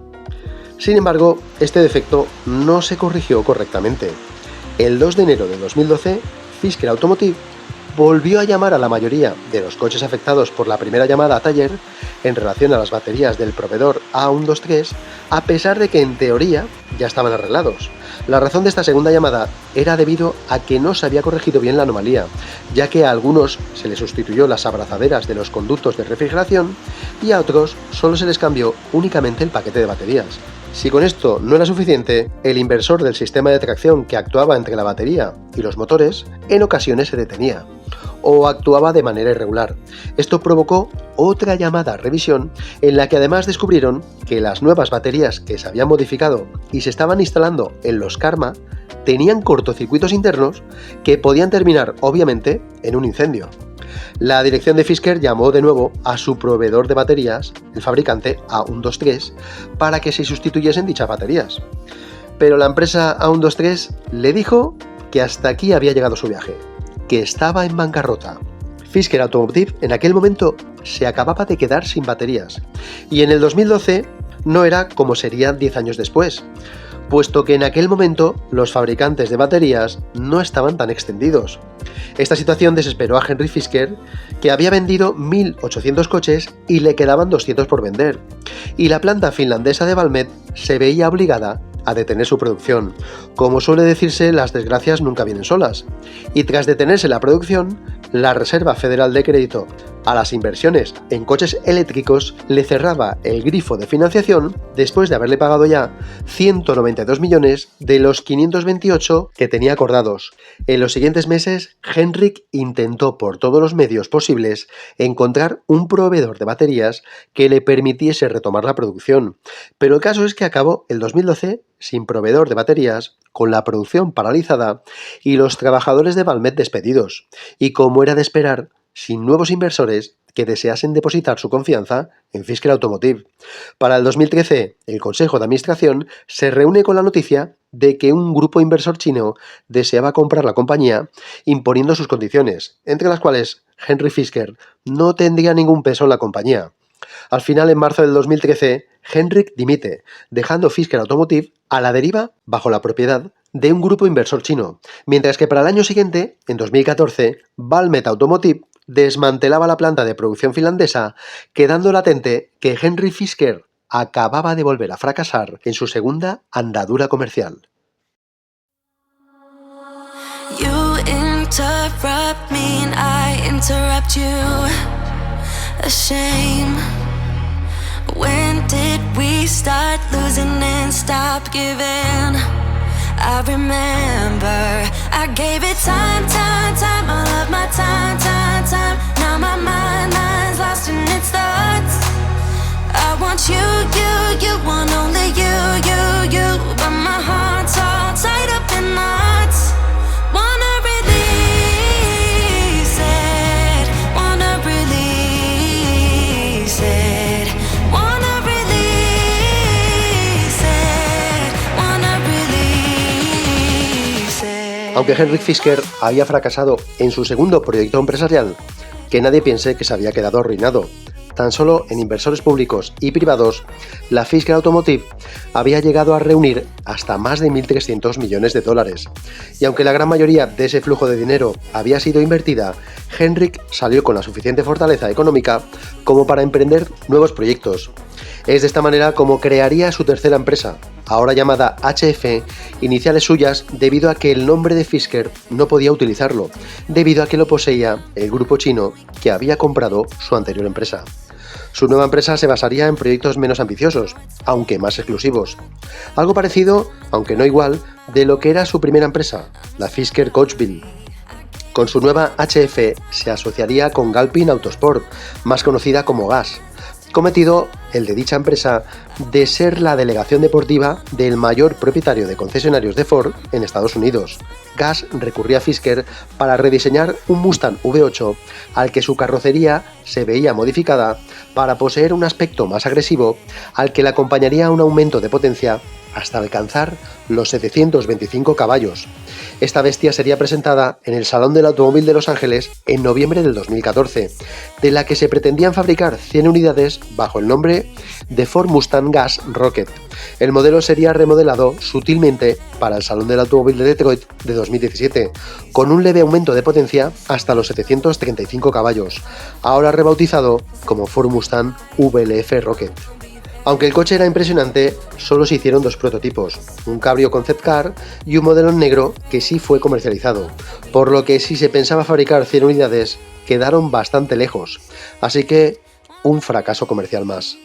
Sin embargo, este defecto no se corrigió correctamente. El 2 de enero de 2012, Fisker Automotive volvió a llamar a la mayoría de los coches afectados por la primera llamada a taller en relación a las baterías del proveedor A123, a pesar de que en teoría ya estaban arreglados. La razón de esta segunda llamada era debido a que no se había corregido bien la anomalía, ya que a algunos se les sustituyó las abrazaderas de los conductos de refrigeración y a otros solo se les cambió únicamente el paquete de baterías. Si con esto no era suficiente, el inversor del sistema de tracción que actuaba entre la batería y los motores en ocasiones se detenía o actuaba de manera irregular. Esto provocó otra llamada a revisión en la que además descubrieron que las nuevas baterías que se habían modificado y se estaban instalando en los Karma tenían cortocircuitos internos que podían terminar obviamente en un incendio. La dirección de Fisker llamó de nuevo a su proveedor de baterías, el fabricante A123, para que se sustituyesen dichas baterías. Pero la empresa A123 le dijo que hasta aquí había llegado su viaje, que estaba en bancarrota. Fisker Automotive en aquel momento se acababa de quedar sin baterías, y en el 2012 no era como sería 10 años después, puesto que en aquel momento los fabricantes de baterías no estaban tan extendidos. Esta situación desesperó a Henry Fisker, que había vendido 1.800 coches y le quedaban 200 por vender, y la planta finlandesa de Valmet se veía obligada a detener su producción. Como suele decirse, las desgracias nunca vienen solas, y tras detenerse la producción, la Reserva Federal de Crédito a las inversiones en coches eléctricos le cerraba el grifo de financiación después de haberle pagado ya 192 millones de los 528 que tenía acordados. En los siguientes meses, Henrik intentó por todos los medios posibles encontrar un proveedor de baterías que le permitiese retomar la producción, pero el caso es que acabó el 2012 sin proveedor de baterías, con la producción paralizada y los trabajadores de Valmet despedidos, y como era de esperar, sin nuevos inversores que deseasen depositar su confianza en Fisker Automotive. Para el 2013, el Consejo de Administración se reúne con la noticia de que un grupo inversor chino deseaba comprar la compañía imponiendo sus condiciones, entre las cuales Henry Fisker no tendría ningún peso en la compañía. Al final, en marzo del 2013, Henrik dimite, dejando Fisker Automotive a la deriva bajo la propiedad de un grupo inversor chino, mientras que para el año siguiente, en 2014, Valmet Automotive desmantelaba la planta de producción finlandesa, quedando latente que Henry Fisker acababa de volver a fracasar en su segunda andadura comercial. interrupt me and I interrupt you. A shame. When did we start losing and stop giving? I remember I gave it time, all of my time. Now my mind's lost in its thoughts. I want you want only you. But my heart's all tied up in knots. Wanna release it, wanna release it. Wanna release it, wanna release it. Aunque Henrik Fisker había fracasado en su segundo proyecto empresarial, que nadie piense que se había quedado arruinado. Tan solo en inversores públicos y privados, la Fisker Automotive había llegado a reunir hasta más de 1.300 millones de dólares. Y aunque la gran mayoría de ese flujo de dinero había sido invertida, Henrik salió con la suficiente fortaleza económica como para emprender nuevos proyectos. Es de esta manera como crearía su tercera empresa, ahora llamada HF, iniciales suyas debido a que el nombre de Fisker no podía utilizarlo, debido a que lo poseía el grupo chino que había comprado su anterior empresa. Su nueva empresa se basaría en proyectos menos ambiciosos, aunque más exclusivos. Algo parecido, aunque no igual, de lo que era su primera empresa, la Fisker Coachville. Con su nueva HF se asociaría con Galpin Autosport, más conocida como GAS, cometido el de dicha empresa de ser la delegación deportiva del mayor propietario de concesionarios de Ford en Estados Unidos. GAS recurría a Fisker para rediseñar un Mustang V8 al que su carrocería se veía modificada para poseer un aspecto más agresivo, al que le acompañaría un aumento de potencia hasta alcanzar los 725 caballos. Esta bestia sería presentada en el Salón del Automóvil de Los Ángeles en noviembre del 2014, de la que se pretendían fabricar 100 unidades bajo el nombre de Ford Mustang Gas Rocket. El modelo sería remodelado sutilmente para el Salón del Automóvil de Detroit de 2017, con un leve aumento de potencia hasta los 735 caballos, ahora rebautizado como Ford Mustang VLF Rocket. Aunque el coche era impresionante, solo se hicieron dos prototipos, un Cabrio Concept Car y un modelo en negro que sí fue comercializado, por lo que si se pensaba fabricar 100 unidades, quedaron bastante lejos, así que un fracaso comercial más.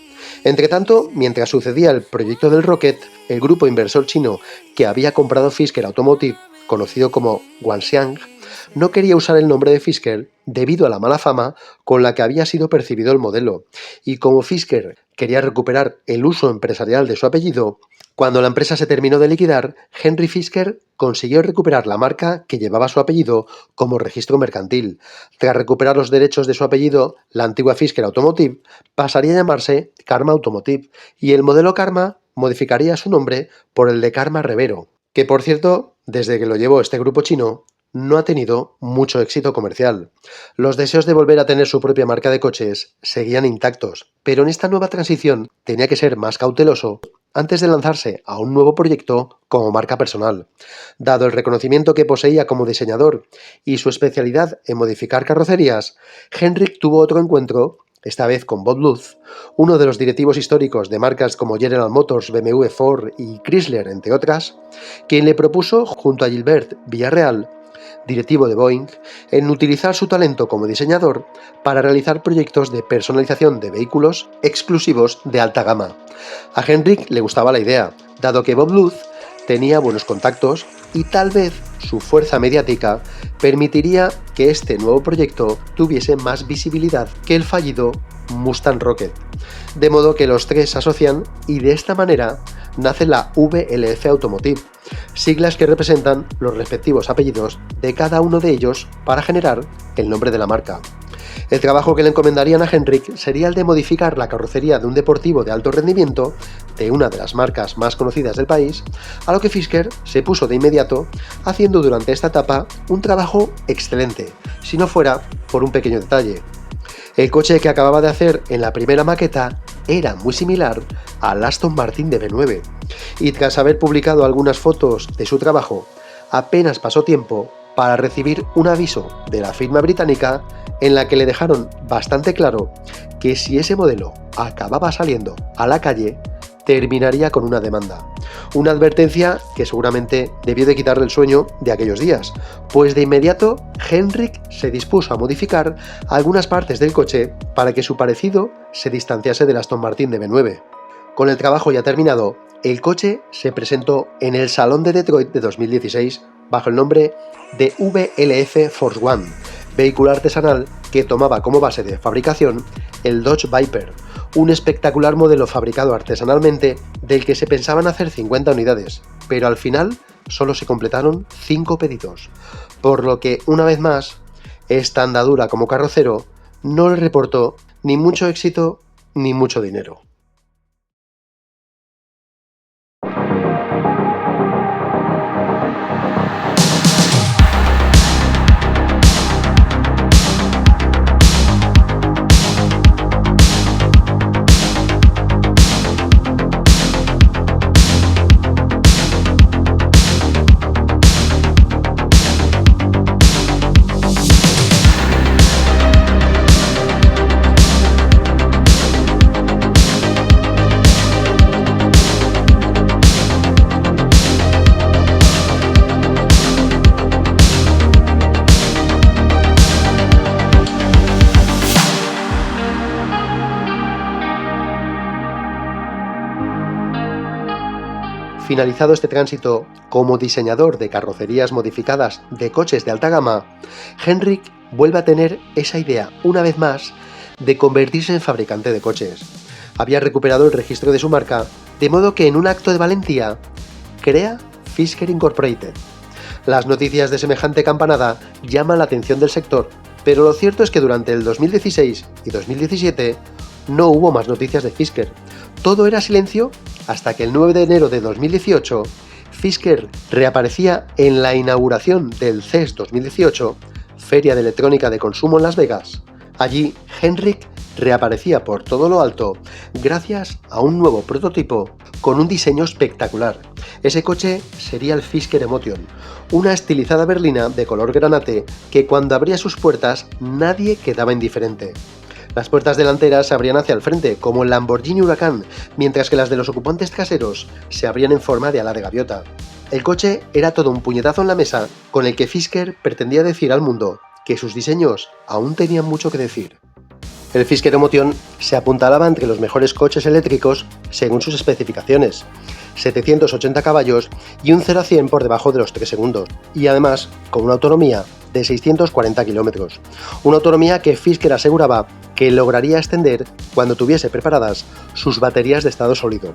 Entretanto, mientras sucedía el proyecto del Rocket, el grupo inversor chino que había comprado Fisker Automotive, conocido como Guangxiang, no quería usar el nombre de Fisker debido a la mala fama con la que había sido percibido el modelo, y como Fisker quería recuperar el uso empresarial de su apellido, cuando la empresa se terminó de liquidar, Henry Fisker consiguió recuperar la marca que llevaba su apellido como registro mercantil. Tras recuperar los derechos de su apellido, la antigua Fisker Automotive pasaría a llamarse Karma Automotive, y el modelo Karma modificaría su nombre por el de Karma Revero, que por cierto, desde que lo llevó este grupo chino, no ha tenido mucho éxito comercial. Los deseos de volver a tener su propia marca de coches seguían intactos, pero en esta nueva transición tenía que ser más cauteloso antes de lanzarse a un nuevo proyecto como marca personal. Dado el reconocimiento que poseía como diseñador y su especialidad en modificar carrocerías, Henrik tuvo otro encuentro, esta vez con Bob Lutz, uno de los directivos históricos de marcas como General Motors, BMW, Ford y Chrysler, entre otras, quien le propuso, junto a Gilbert Villarreal, directivo de Boeing, en utilizar su talento como diseñador para realizar proyectos de personalización de vehículos exclusivos de alta gama. A Henrik le gustaba la idea, dado que Bob Lutz tenía buenos contactos y tal vez su fuerza mediática permitiría que este nuevo proyecto tuviese más visibilidad que el fallido Mustang Rocket. De modo que los tres se asocian y de esta manera nace la VLF Automotive, siglas que representan los respectivos apellidos de cada uno de ellos para generar el nombre de la marca. El trabajo que le encomendarían a Henrik sería el de modificar la carrocería de un deportivo de alto rendimiento de una de las marcas más conocidas del país, a lo que Fisker se puso de inmediato, haciendo durante esta etapa un trabajo excelente, si no fuera por un pequeño detalle. El coche que acababa de hacer en la primera maqueta era muy similar al Aston Martin de B9, y tras haber publicado algunas fotos de su trabajo, apenas pasó tiempo para recibir un aviso de la firma británica en la que le dejaron bastante claro que si ese modelo acababa saliendo a la calle, terminaría con una demanda. Una advertencia que seguramente debió de quitarle el sueño de aquellos días, pues de inmediato Henrik se dispuso a modificar algunas partes del coche para que su parecido se distanciase del Aston Martin de B9. Con el trabajo ya terminado, el coche se presentó en el Salón de Detroit de 2016 bajo el nombre de VLF Force One, vehículo artesanal que tomaba como base de fabricación el Dodge Viper, un espectacular modelo fabricado artesanalmente del que se pensaban hacer 50 unidades, pero al final solo se completaron 5 pedidos, por lo que, una vez más, esta andadura como carrocero no le reportó ni mucho éxito ni mucho dinero. Finalizado este tránsito como diseñador de carrocerías modificadas de coches de alta gama, Henrik vuelve a tener esa idea, una vez más, de convertirse en fabricante de coches. Había recuperado el registro de su marca, de modo que en un acto de valentía crea Fisker Incorporated. Las noticias de semejante campanada llaman la atención del sector, pero lo cierto es que durante el 2016 y 2017 no hubo más noticias de Fisker. Todo era silencio hasta que el 9 de enero de 2018 Fisker reaparecía en la inauguración del CES 2018, Feria de Electrónica de Consumo en Las Vegas. Allí, Henrik reaparecía por todo lo alto gracias a un nuevo prototipo con un diseño espectacular. Ese coche sería el Fisker Emotion, una estilizada berlina de color granate que cuando abría sus puertas nadie quedaba indiferente. Las puertas delanteras se abrían hacia el frente, como el Lamborghini Huracán, mientras que las de los ocupantes traseros se abrían en forma de ala de gaviota. El coche era todo un puñetazo en la mesa, con el que Fisker pretendía decir al mundo que sus diseños aún tenían mucho que decir. El Fisker Emotion se apuntalaba entre los mejores coches eléctricos según sus especificaciones, 780 caballos y un 0 a 100 por debajo de los 3 segundos, y además con una autonomía de 640 kilómetros, una autonomía que Fisker aseguraba que lograría extender cuando tuviese preparadas sus baterías de estado sólido.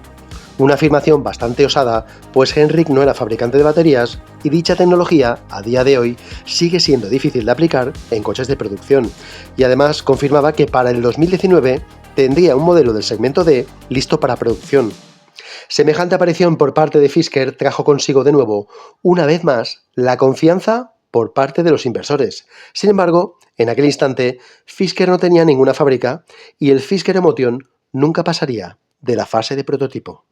Una afirmación bastante osada, pues Henrik no era fabricante de baterías y dicha tecnología, a día de hoy, sigue siendo difícil de aplicar en coches de producción, y además confirmaba que para el 2019 tendría un modelo del segmento D listo para producción. Semejante aparición por parte de Fisker trajo consigo de nuevo, una vez más, la confianza por parte de los inversores. Sin embargo, en aquel instante, Fisker no tenía ninguna fábrica y el Fisker Emotion nunca pasaría de la fase de prototipo.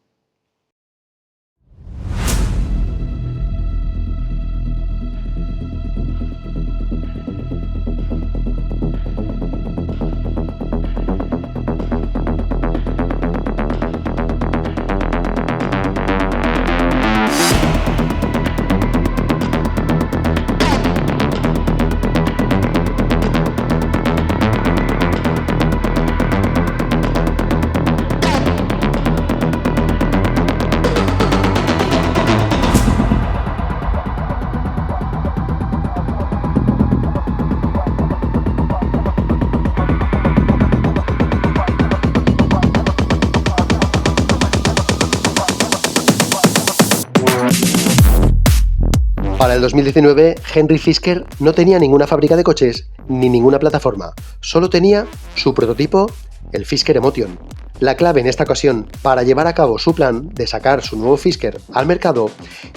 Para el 2019, Henrik Fisker no tenía ninguna fábrica de coches ni ninguna plataforma, solo tenía su prototipo, el Fisker Emotion. La clave en esta ocasión para llevar a cabo su plan de sacar su nuevo Fisker al mercado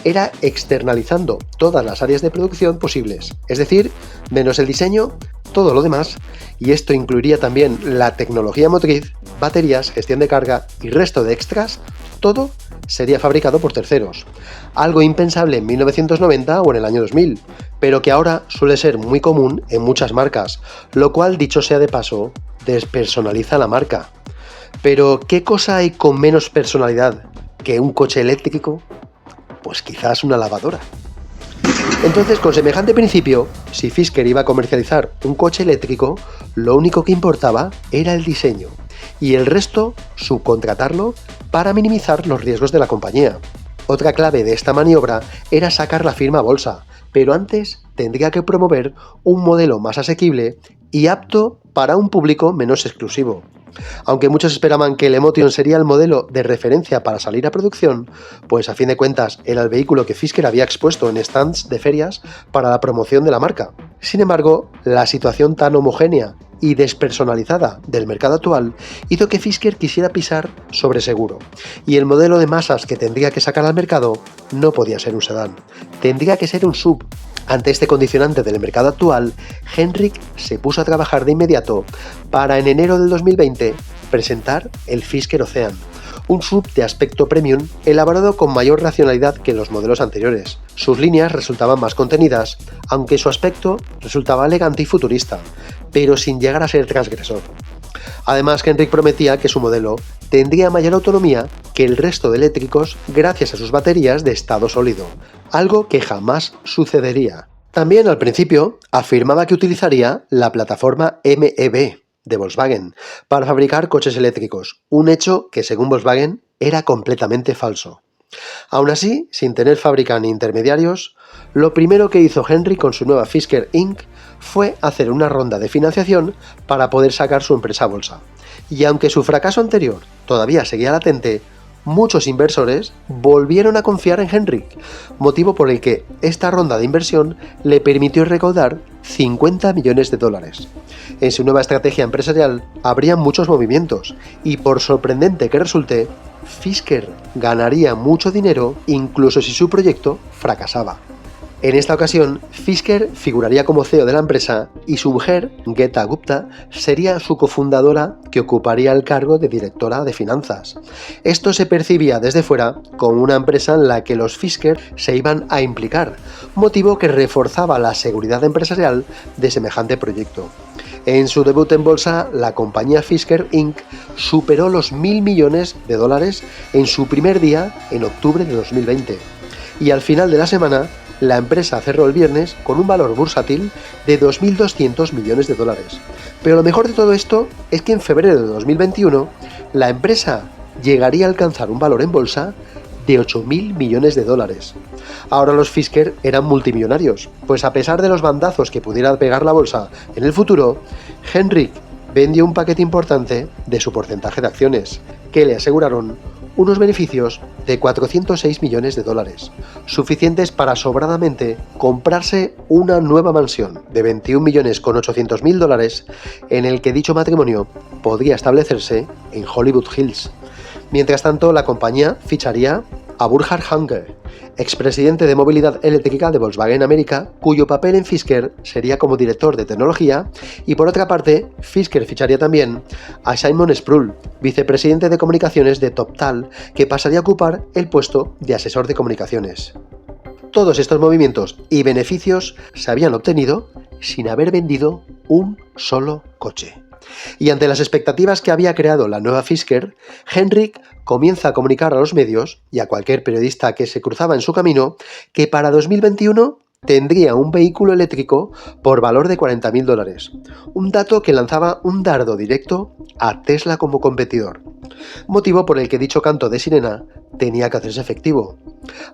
era externalizando todas las áreas de producción posibles, es decir, menos el diseño, todo lo demás, y esto incluiría también la tecnología motriz, baterías, gestión de carga y resto de extras, todo sería fabricado por terceros, algo impensable en 1990 o en el año 2000, pero que ahora suele ser muy común en muchas marcas, lo cual, dicho sea de paso, despersonaliza la marca. Pero, ¿qué cosa hay con menos personalidad que un coche eléctrico? Pues quizás una lavadora. Entonces, con semejante principio, si Fisker iba a comercializar un coche eléctrico, lo único que importaba era el diseño, y el resto subcontratarlo para minimizar los riesgos de la compañía. Otra clave de esta maniobra era sacar la firma a bolsa, pero antes tendría que promover un modelo más asequible y apto para un público menos exclusivo. Aunque muchos esperaban que el Emotion sería el modelo de referencia para salir a producción, pues a fin de cuentas era el vehículo que Fisker había expuesto en stands de ferias para la promoción de la marca. Sin embargo, la situación tan homogénea y despersonalizada del mercado actual hizo que Fisker quisiera pisar sobre seguro, y el modelo de masas que tendría que sacar al mercado no podía ser un sedán, tendría que ser un SUV. Ante este condicionante del mercado actual, Henrik se puso a trabajar de inmediato para en enero del 2020 presentar el Fisker Ocean, un SUV de aspecto premium elaborado con mayor racionalidad que los modelos anteriores. Sus líneas resultaban más contenidas, aunque su aspecto resultaba elegante y futurista, pero sin llegar a ser transgresor. Además, Henrik prometía que su modelo tendría mayor autonomía que el resto de eléctricos gracias a sus baterías de estado sólido, algo que jamás sucedería. También al principio afirmaba que utilizaría la plataforma MEB de Volkswagen para fabricar coches eléctricos, un hecho que según Volkswagen era completamente falso. Aún así, sin tener fábrica ni intermediarios, lo primero que hizo Henrik con su nueva Fisker Inc. fue hacer una ronda de financiación para poder sacar su empresa a bolsa. Y aunque su fracaso anterior todavía seguía latente, muchos inversores volvieron a confiar en Henrik, motivo por el que esta ronda de inversión le permitió recaudar $50 millones. En su nueva estrategia empresarial habría muchos movimientos y, por sorprendente que resulte, Fisker ganaría mucho dinero incluso si su proyecto fracasaba. En esta ocasión, Fisker figuraría como CEO de la empresa y su mujer, Geta Gupta, sería su cofundadora que ocuparía el cargo de directora de finanzas. Esto se percibía desde fuera como una empresa en la que los Fisker se iban a implicar, motivo que reforzaba la seguridad empresarial de semejante proyecto. En su debut en bolsa, la compañía Fisker Inc. superó los $1.000 millones en su primer día en octubre de 2020. Y al final de la semana, la empresa cerró el viernes con un valor bursátil de $2.200 millones. Pero lo mejor de todo esto es que en febrero de 2021 la empresa llegaría a alcanzar un valor en bolsa de $8.000 millones. Ahora los Fisker eran multimillonarios, pues a pesar de los bandazos que pudiera pegar la bolsa en el futuro, Henrik vendió un paquete importante de su porcentaje de acciones, que le aseguraron unos beneficios de $406 millones, suficientes para sobradamente comprarse una nueva mansión de $21.800.000 en el que dicho matrimonio podría establecerse en Hollywood Hills. Mientras tanto, la compañía ficharía a Burkhard Hunger, expresidente de movilidad eléctrica de Volkswagen América, cuyo papel en Fisker sería como director de tecnología, y por otra parte, Fisker ficharía también a Simon Sproul, vicepresidente de comunicaciones de TopTal, que pasaría a ocupar el puesto de asesor de comunicaciones. Todos estos movimientos y beneficios se habían obtenido sin haber vendido un solo coche. Y ante las expectativas que había creado la nueva Fisker, Henrik comienza a comunicar a los medios y a cualquier periodista que se cruzaba en su camino que para 2021 tendría un vehículo eléctrico por valor de $40.000, un dato que lanzaba un dardo directo a Tesla como competidor, motivo por el que dicho canto de sirena tenía que hacerse efectivo.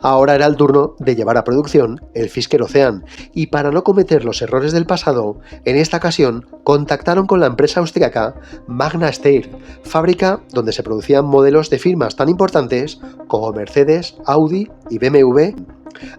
Ahora era el turno de llevar a producción el Fisker Ocean, y para no cometer los errores del pasado, en esta ocasión contactaron con la empresa austríaca Magna Steyr, fábrica donde se producían modelos de firmas tan importantes como Mercedes, Audi y BMW,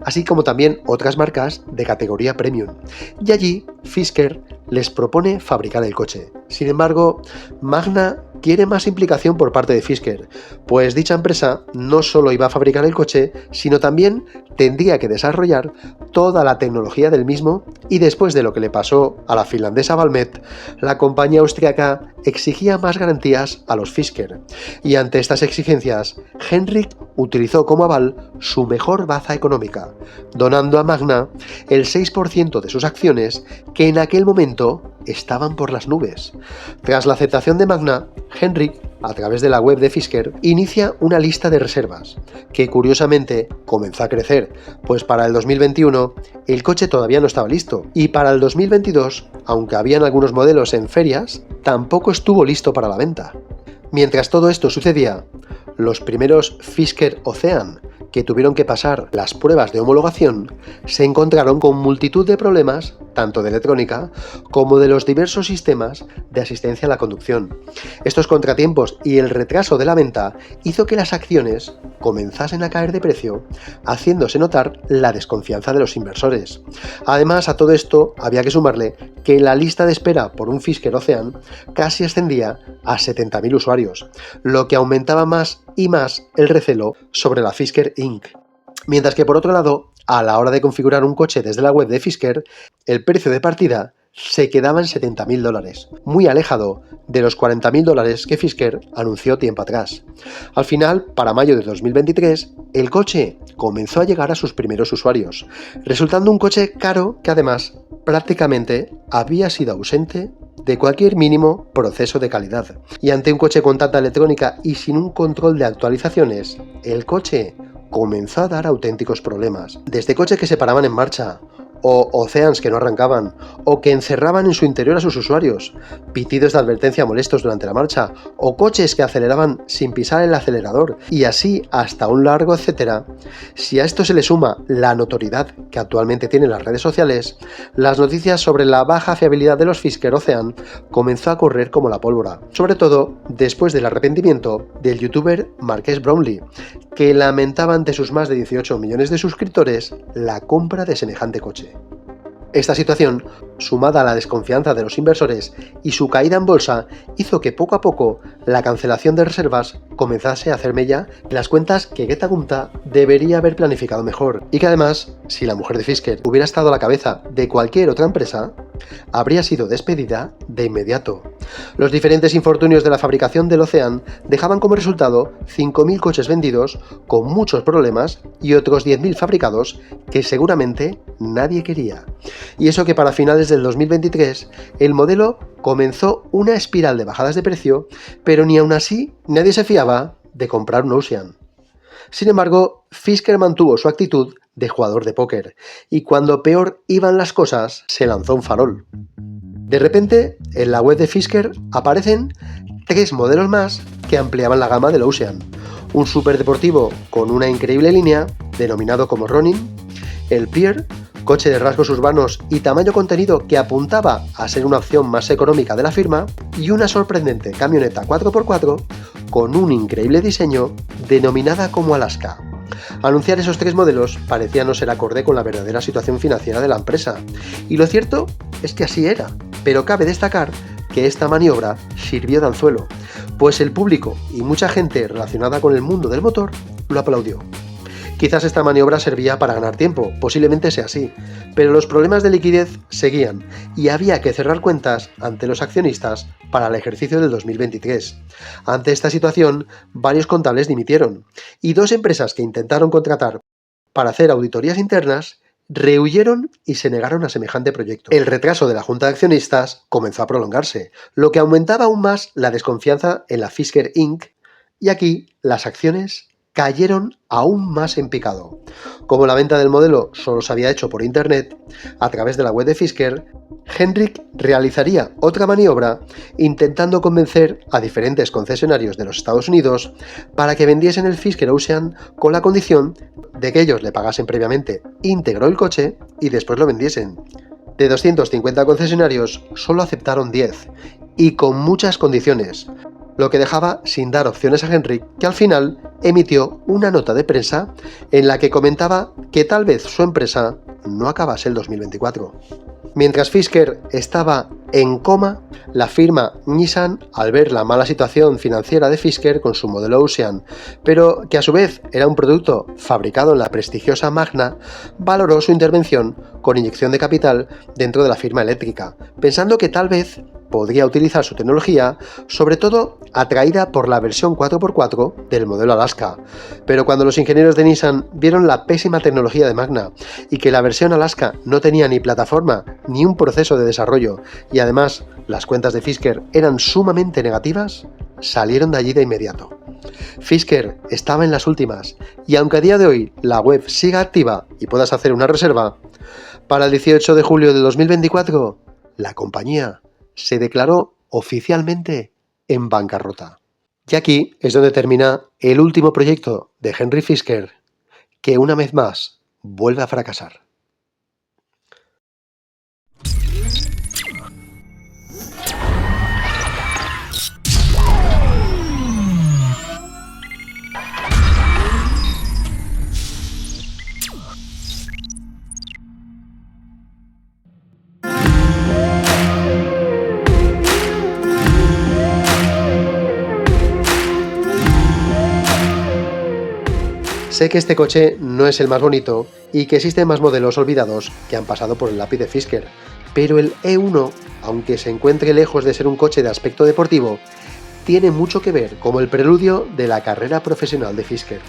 así como también otras marcas de categoría premium. Y allí Fisker les propone fabricar el coche. Sin embargo, Magna quiere más implicación por parte de Fisker, pues dicha empresa no solo iba a fabricar el coche, sino también tendría que desarrollar toda la tecnología del mismo, y después de lo que le pasó a la finlandesa Valmet, la compañía austríaca exigía más garantías a los Fisker, y ante estas exigencias, Henrik utilizó como aval su mejor baza económica, donando a Magna el 6% de sus acciones, que en aquel momento estaban por las nubes. Tras la aceptación de Magna, Henrik a través de la web de Fisker, inicia una lista de reservas, que curiosamente comenzó a crecer, pues para el 2021 el coche todavía no estaba listo, y para el 2022, aunque habían algunos modelos en ferias, tampoco estuvo listo para la venta. Mientras todo esto sucedía, los primeros Fisker Ocean, que tuvieron que pasar las pruebas de homologación, se encontraron con multitud de problemas, tanto de electrónica como de los diversos sistemas de asistencia a la conducción. Estos contratiempos y el retraso de la venta hizo que las acciones comenzasen a caer de precio, haciéndose notar la desconfianza de los inversores. Además, a todo esto había que sumarle que la lista de espera por un Fisker Ocean casi ascendía a 70.000 usuarios, lo que aumentaba más y más el recelo sobre la Fisker Inc. Mientras que por otro lado, a la hora de configurar un coche desde la web de Fisker, el precio de partida se quedaba en $70.000, muy alejado de los $40.000 que Fisker anunció tiempo atrás. Al final, para mayo de 2023, el coche comenzó a llegar a sus primeros usuarios, resultando un coche caro que además prácticamente había sido ausente de cualquier mínimo proceso de calidad. Y ante un coche con tanta electrónica y sin un control de actualizaciones, el coche comenzó a dar auténticos problemas. Desde coches que se paraban en marcha, o Oceans que no arrancaban, o que encerraban en su interior a sus usuarios, pitidos de advertencia molestos durante la marcha, o coches que aceleraban sin pisar el acelerador, y así hasta un largo etcétera. Si a esto se le suma la notoriedad que actualmente tienen las redes sociales, las noticias sobre la baja fiabilidad de los Fisker Ocean comenzó a correr como la pólvora, sobre todo después del arrepentimiento del youtuber Marques Brownlee, que lamentaba ante sus más de 18 millones de suscriptores la compra de semejante coche. Esta situación, sumada a la desconfianza de los inversores y su caída en bolsa, hizo que poco a poco la cancelación de reservas comenzase a hacer mella en las cuentas que Geta Gumta debería haber planificado mejor, y que además, si la mujer de Fisker hubiera estado a la cabeza de cualquier otra empresa, habría sido despedida de inmediato. Los diferentes infortunios de la fabricación del Ocean dejaban como resultado 5.000 coches vendidos con muchos problemas y otros 10.000 fabricados que seguramente nadie quería. Y eso que para finales del 2023 el modelo comenzó una espiral de bajadas de precio, pero ni aún así nadie se fiaba de comprar un Ocean. Sin embargo, Fisker mantuvo su actitud de jugador de póker, y cuando peor iban las cosas, se lanzó un farol. De repente, en la web de Fisker aparecen 3 modelos más que ampliaban la gama del Ocean. Un superdeportivo con una increíble línea, denominado como Ronin, el Peer, coche de rasgos urbanos y tamaño contenido que apuntaba a ser una opción más económica de la firma, y una sorprendente camioneta 4x4 con un increíble diseño denominada como Alaska. Anunciar esos 3 modelos parecía no ser acorde con la verdadera situación financiera de la empresa, y lo cierto es que así era, pero cabe destacar que esta maniobra sirvió de anzuelo, pues el público y mucha gente relacionada con el mundo del motor lo aplaudió. Quizás esta maniobra servía para ganar tiempo, posiblemente sea así, pero los problemas de liquidez seguían y había que cerrar cuentas ante los accionistas para el ejercicio del 2023. Ante esta situación, varios contables dimitieron y 2 empresas que intentaron contratar para hacer auditorías internas rehuyeron y se negaron a semejante proyecto. El retraso de la junta de accionistas comenzó a prolongarse, lo que aumentaba aún más la desconfianza en la Fisker Inc. Y aquí las acciones cayeron aún más en picado. Como la venta del modelo solo se había hecho por internet, a través de la web de Fisker, Henrik realizaría otra maniobra intentando convencer a diferentes concesionarios de los Estados Unidos para que vendiesen el Fisker Ocean con la condición de que ellos le pagasen previamente íntegro el coche y después lo vendiesen. De 250 concesionarios, solo aceptaron 10, y con muchas condiciones, lo que dejaba sin dar opciones a Henrik, que al final emitió una nota de prensa en la que comentaba que tal vez su empresa no acabase el 2024. Mientras Fisker estaba en coma, la firma Nissan, al ver la mala situación financiera de Fisker con su modelo Ocean, pero que a su vez era un producto fabricado en la prestigiosa Magna, valoró su intervención con inyección de capital dentro de la firma eléctrica, pensando que tal vez podría utilizar su tecnología, sobre todo atraída por la versión 4x4 del modelo Alaska. Pero cuando los ingenieros de Nissan vieron la pésima tecnología de Magna y que la versión Alaska no tenía ni plataforma ni un proceso de desarrollo, y además las cuentas de Fisker eran sumamente negativas, salieron de allí de inmediato. Fisker estaba en las últimas, y aunque a día de hoy la web siga activa y puedas hacer una reserva, para el 18 de julio de 2024, la compañía se declaró oficialmente en bancarrota. Y aquí es donde termina el último proyecto de Henry Fisker, que una vez más vuelve a fracasar. Sé que este coche no es el más bonito y que existen más modelos olvidados que han pasado por el lápiz de Fisker, pero el E1, aunque se encuentre lejos de ser un coche de aspecto deportivo, tiene mucho que ver como el preludio de la carrera profesional de Fisker.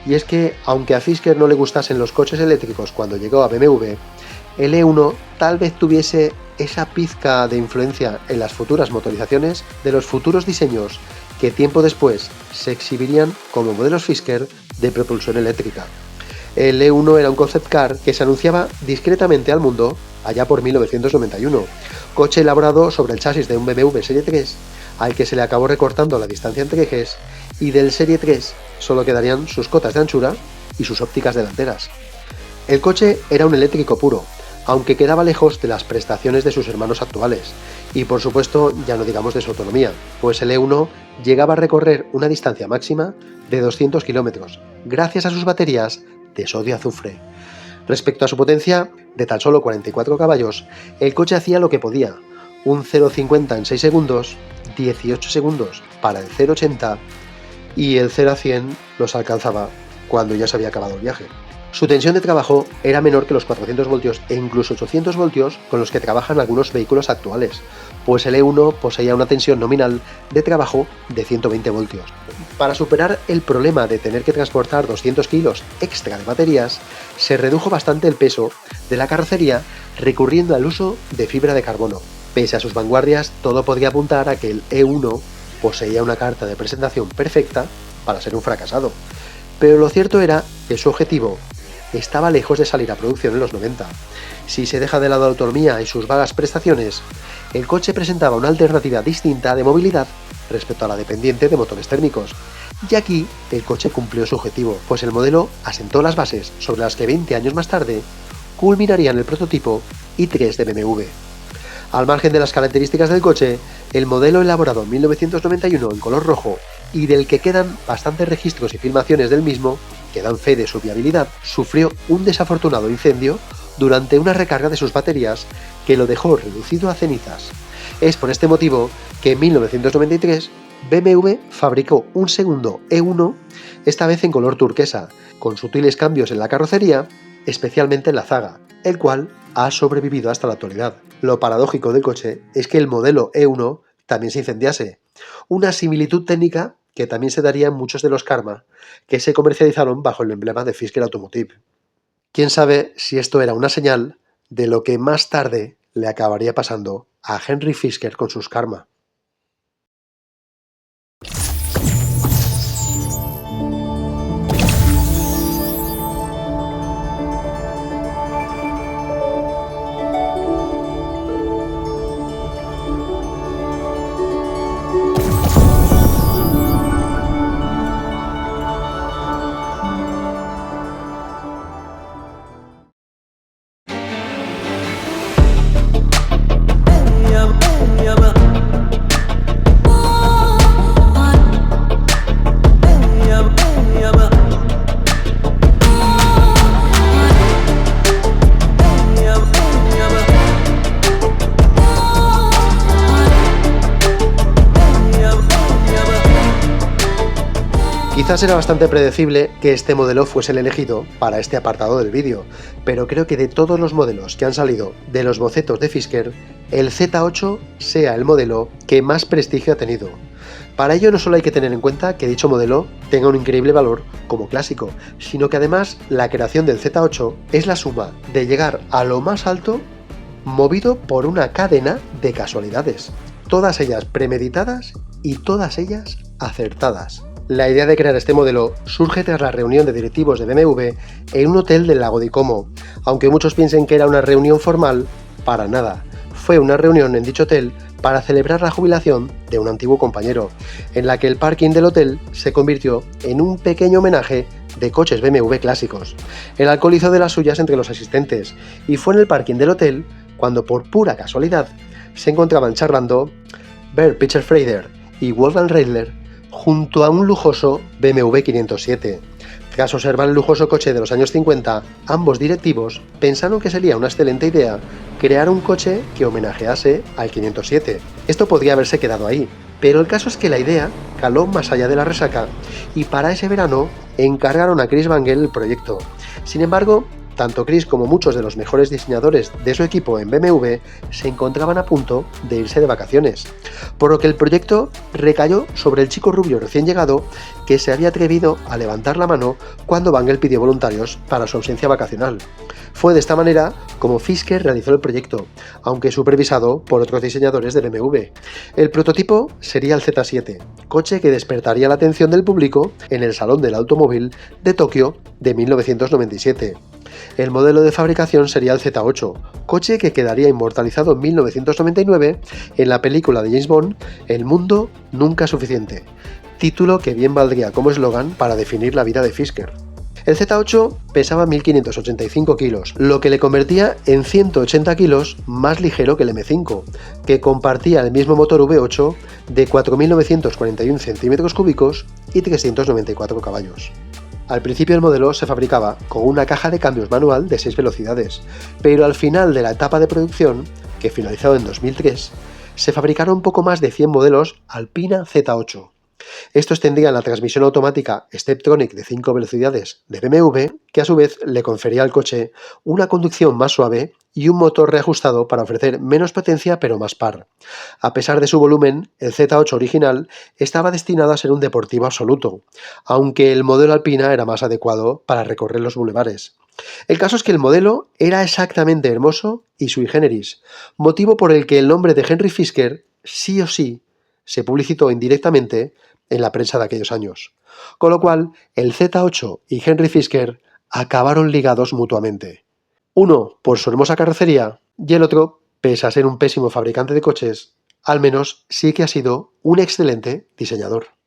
Y es que, aunque a Fisker no le gustasen los coches eléctricos cuando llegó a BMW, el E1 tal vez tuviese esa pizca de influencia en las futuras motorizaciones de los futuros diseños que tiempo después se exhibirían como modelos Fisker de propulsión eléctrica. El E1 era un concept car que se anunciaba discretamente al mundo allá por 1991, coche elaborado sobre el chasis de un BMW Serie 3, al que se le acabó recortando la distancia entre ejes, y del Serie 3 solo quedarían sus cotas de anchura y sus ópticas delanteras. El coche era un eléctrico puro, aunque quedaba lejos de las prestaciones de sus hermanos actuales, y por supuesto ya no digamos de su autonomía, pues el E1 llegaba a recorrer una distancia máxima de 200 kilómetros, gracias a sus baterías de sodio-azufre. Respecto a su potencia, de tan solo 44 caballos, el coche hacía lo que podía, un 0,50 en 6 segundos, 18 segundos para el 0,80 y el 0 a 100 los alcanzaba cuando ya se había acabado el viaje. Su tensión de trabajo era menor que los 400 voltios e incluso 800 voltios con los que trabajan algunos vehículos actuales, pues el E1 poseía una tensión nominal de trabajo de 120 voltios. Para superar el problema de tener que transportar 200 kilos extra de baterías, se redujo bastante el peso de la carrocería recurriendo al uso de fibra de carbono. Pese a sus vanguardias, todo podría apuntar a que el E1 poseía una carta de presentación perfecta para ser un fracasado. Pero lo cierto era que su objetivo estaba lejos de salir a producción en los 90. Si se deja de lado la autonomía y sus vagas prestaciones, el coche presentaba una alternativa distinta de movilidad respecto a la dependiente de motores térmicos. Y aquí el coche cumplió su objetivo, pues el modelo asentó las bases sobre las que 20 años más tarde culminarían el prototipo i3 de BMW. Al margen de las características del coche, el modelo elaborado en 1991 en color rojo y del que quedan bastantes registros y filmaciones del mismo que dan fe de su viabilidad, sufrió un desafortunado incendio durante una recarga de sus baterías que lo dejó reducido a cenizas. Es por este motivo que en 1993 BMW fabricó un segundo E1, esta vez en color turquesa, con sutiles cambios en la carrocería, especialmente en la zaga, el cual ha sobrevivido hasta la actualidad. Lo paradójico del coche es que el modelo E1 también se incendiase, una similitud técnica que también se daría en muchos de los Karma que se comercializaron bajo el emblema de Fisker Automotive. Quién sabe si esto era una señal de lo que más tarde le acabaría pasando a Henry Fisker con sus Karma. Quizás era bastante predecible que este modelo fuese el elegido para este apartado del vídeo, pero creo que de todos los modelos que han salido de los bocetos de Fisker, el Z8 sea el modelo que más prestigio ha tenido. Para ello no solo hay que tener en cuenta que dicho modelo tenga un increíble valor como clásico, sino que además la creación del Z8 es la suma de llegar a lo más alto movido por una cadena de casualidades, todas ellas premeditadas y todas ellas acertadas. La idea de crear este modelo surge tras la reunión de directivos de BMW en un hotel del lago de Como. Aunque muchos piensen que era una reunión formal, para nada. Fue una reunión en dicho hotel para celebrar la jubilación de un antiguo compañero, en la que el parking del hotel se convirtió en un pequeño homenaje de coches BMW clásicos. El alcohol hizo de las suyas entre los asistentes, y fue en el parking del hotel cuando, por pura casualidad, se encontraban charlando Bert Pichler-Freider y Wolfgang Reitler junto a un lujoso BMW 507. Tras observar el lujoso coche de los años 50, ambos directivos pensaron que sería una excelente idea crear un coche que homenajease al 507. Esto podría haberse quedado ahí, pero el caso es que la idea caló más allá de la resaca y para ese verano encargaron a Chris Bangle el proyecto. Sin embargo, tanto Chris como muchos de los mejores diseñadores de su equipo en BMW se encontraban a punto de irse de vacaciones, por lo que el proyecto recayó sobre el chico rubio recién llegado que se había atrevido a levantar la mano cuando Bangle pidió voluntarios para su ausencia vacacional. Fue de esta manera como Fisker realizó el proyecto, aunque supervisado por otros diseñadores de BMW. El prototipo sería el Z7, coche que despertaría la atención del público en el Salón del Automóvil de Tokio de 1997. El modelo de fabricación sería el Z8, coche que quedaría inmortalizado en 1999 en la película de James Bond El mundo nunca es suficiente, título que bien valdría como eslogan para definir la vida de Fisker. El Z8 pesaba 1.585 kilos, lo que le convertía en 180 kilos más ligero que el M5, que compartía el mismo motor V8 de 4.941 centímetros cúbicos y 394 caballos. Al principio el modelo se fabricaba con una caja de cambios manual de 6 velocidades, pero al final de la etapa de producción, que finalizó en 2003, se fabricaron poco más de 100 modelos Alpina Z8. Estos tendrían la transmisión automática Steptronic de 5 velocidades de BMW, que a su vez le confería al coche una conducción más suave y un motor reajustado para ofrecer menos potencia pero más par. A pesar de su volumen, el Z8 original estaba destinado a ser un deportivo absoluto, aunque el modelo Alpina era más adecuado para recorrer los bulevares. El caso es que el modelo era exactamente hermoso y sui generis, motivo por el que el nombre de Henry Fisker sí o sí se publicitó indirectamente en la prensa de aquellos años. Con lo cual, el Z8 y Henry Fisker acabaron ligados mutuamente. Uno por su hermosa carrocería y el otro, pese a ser un pésimo fabricante de coches, al menos sí que ha sido un excelente diseñador.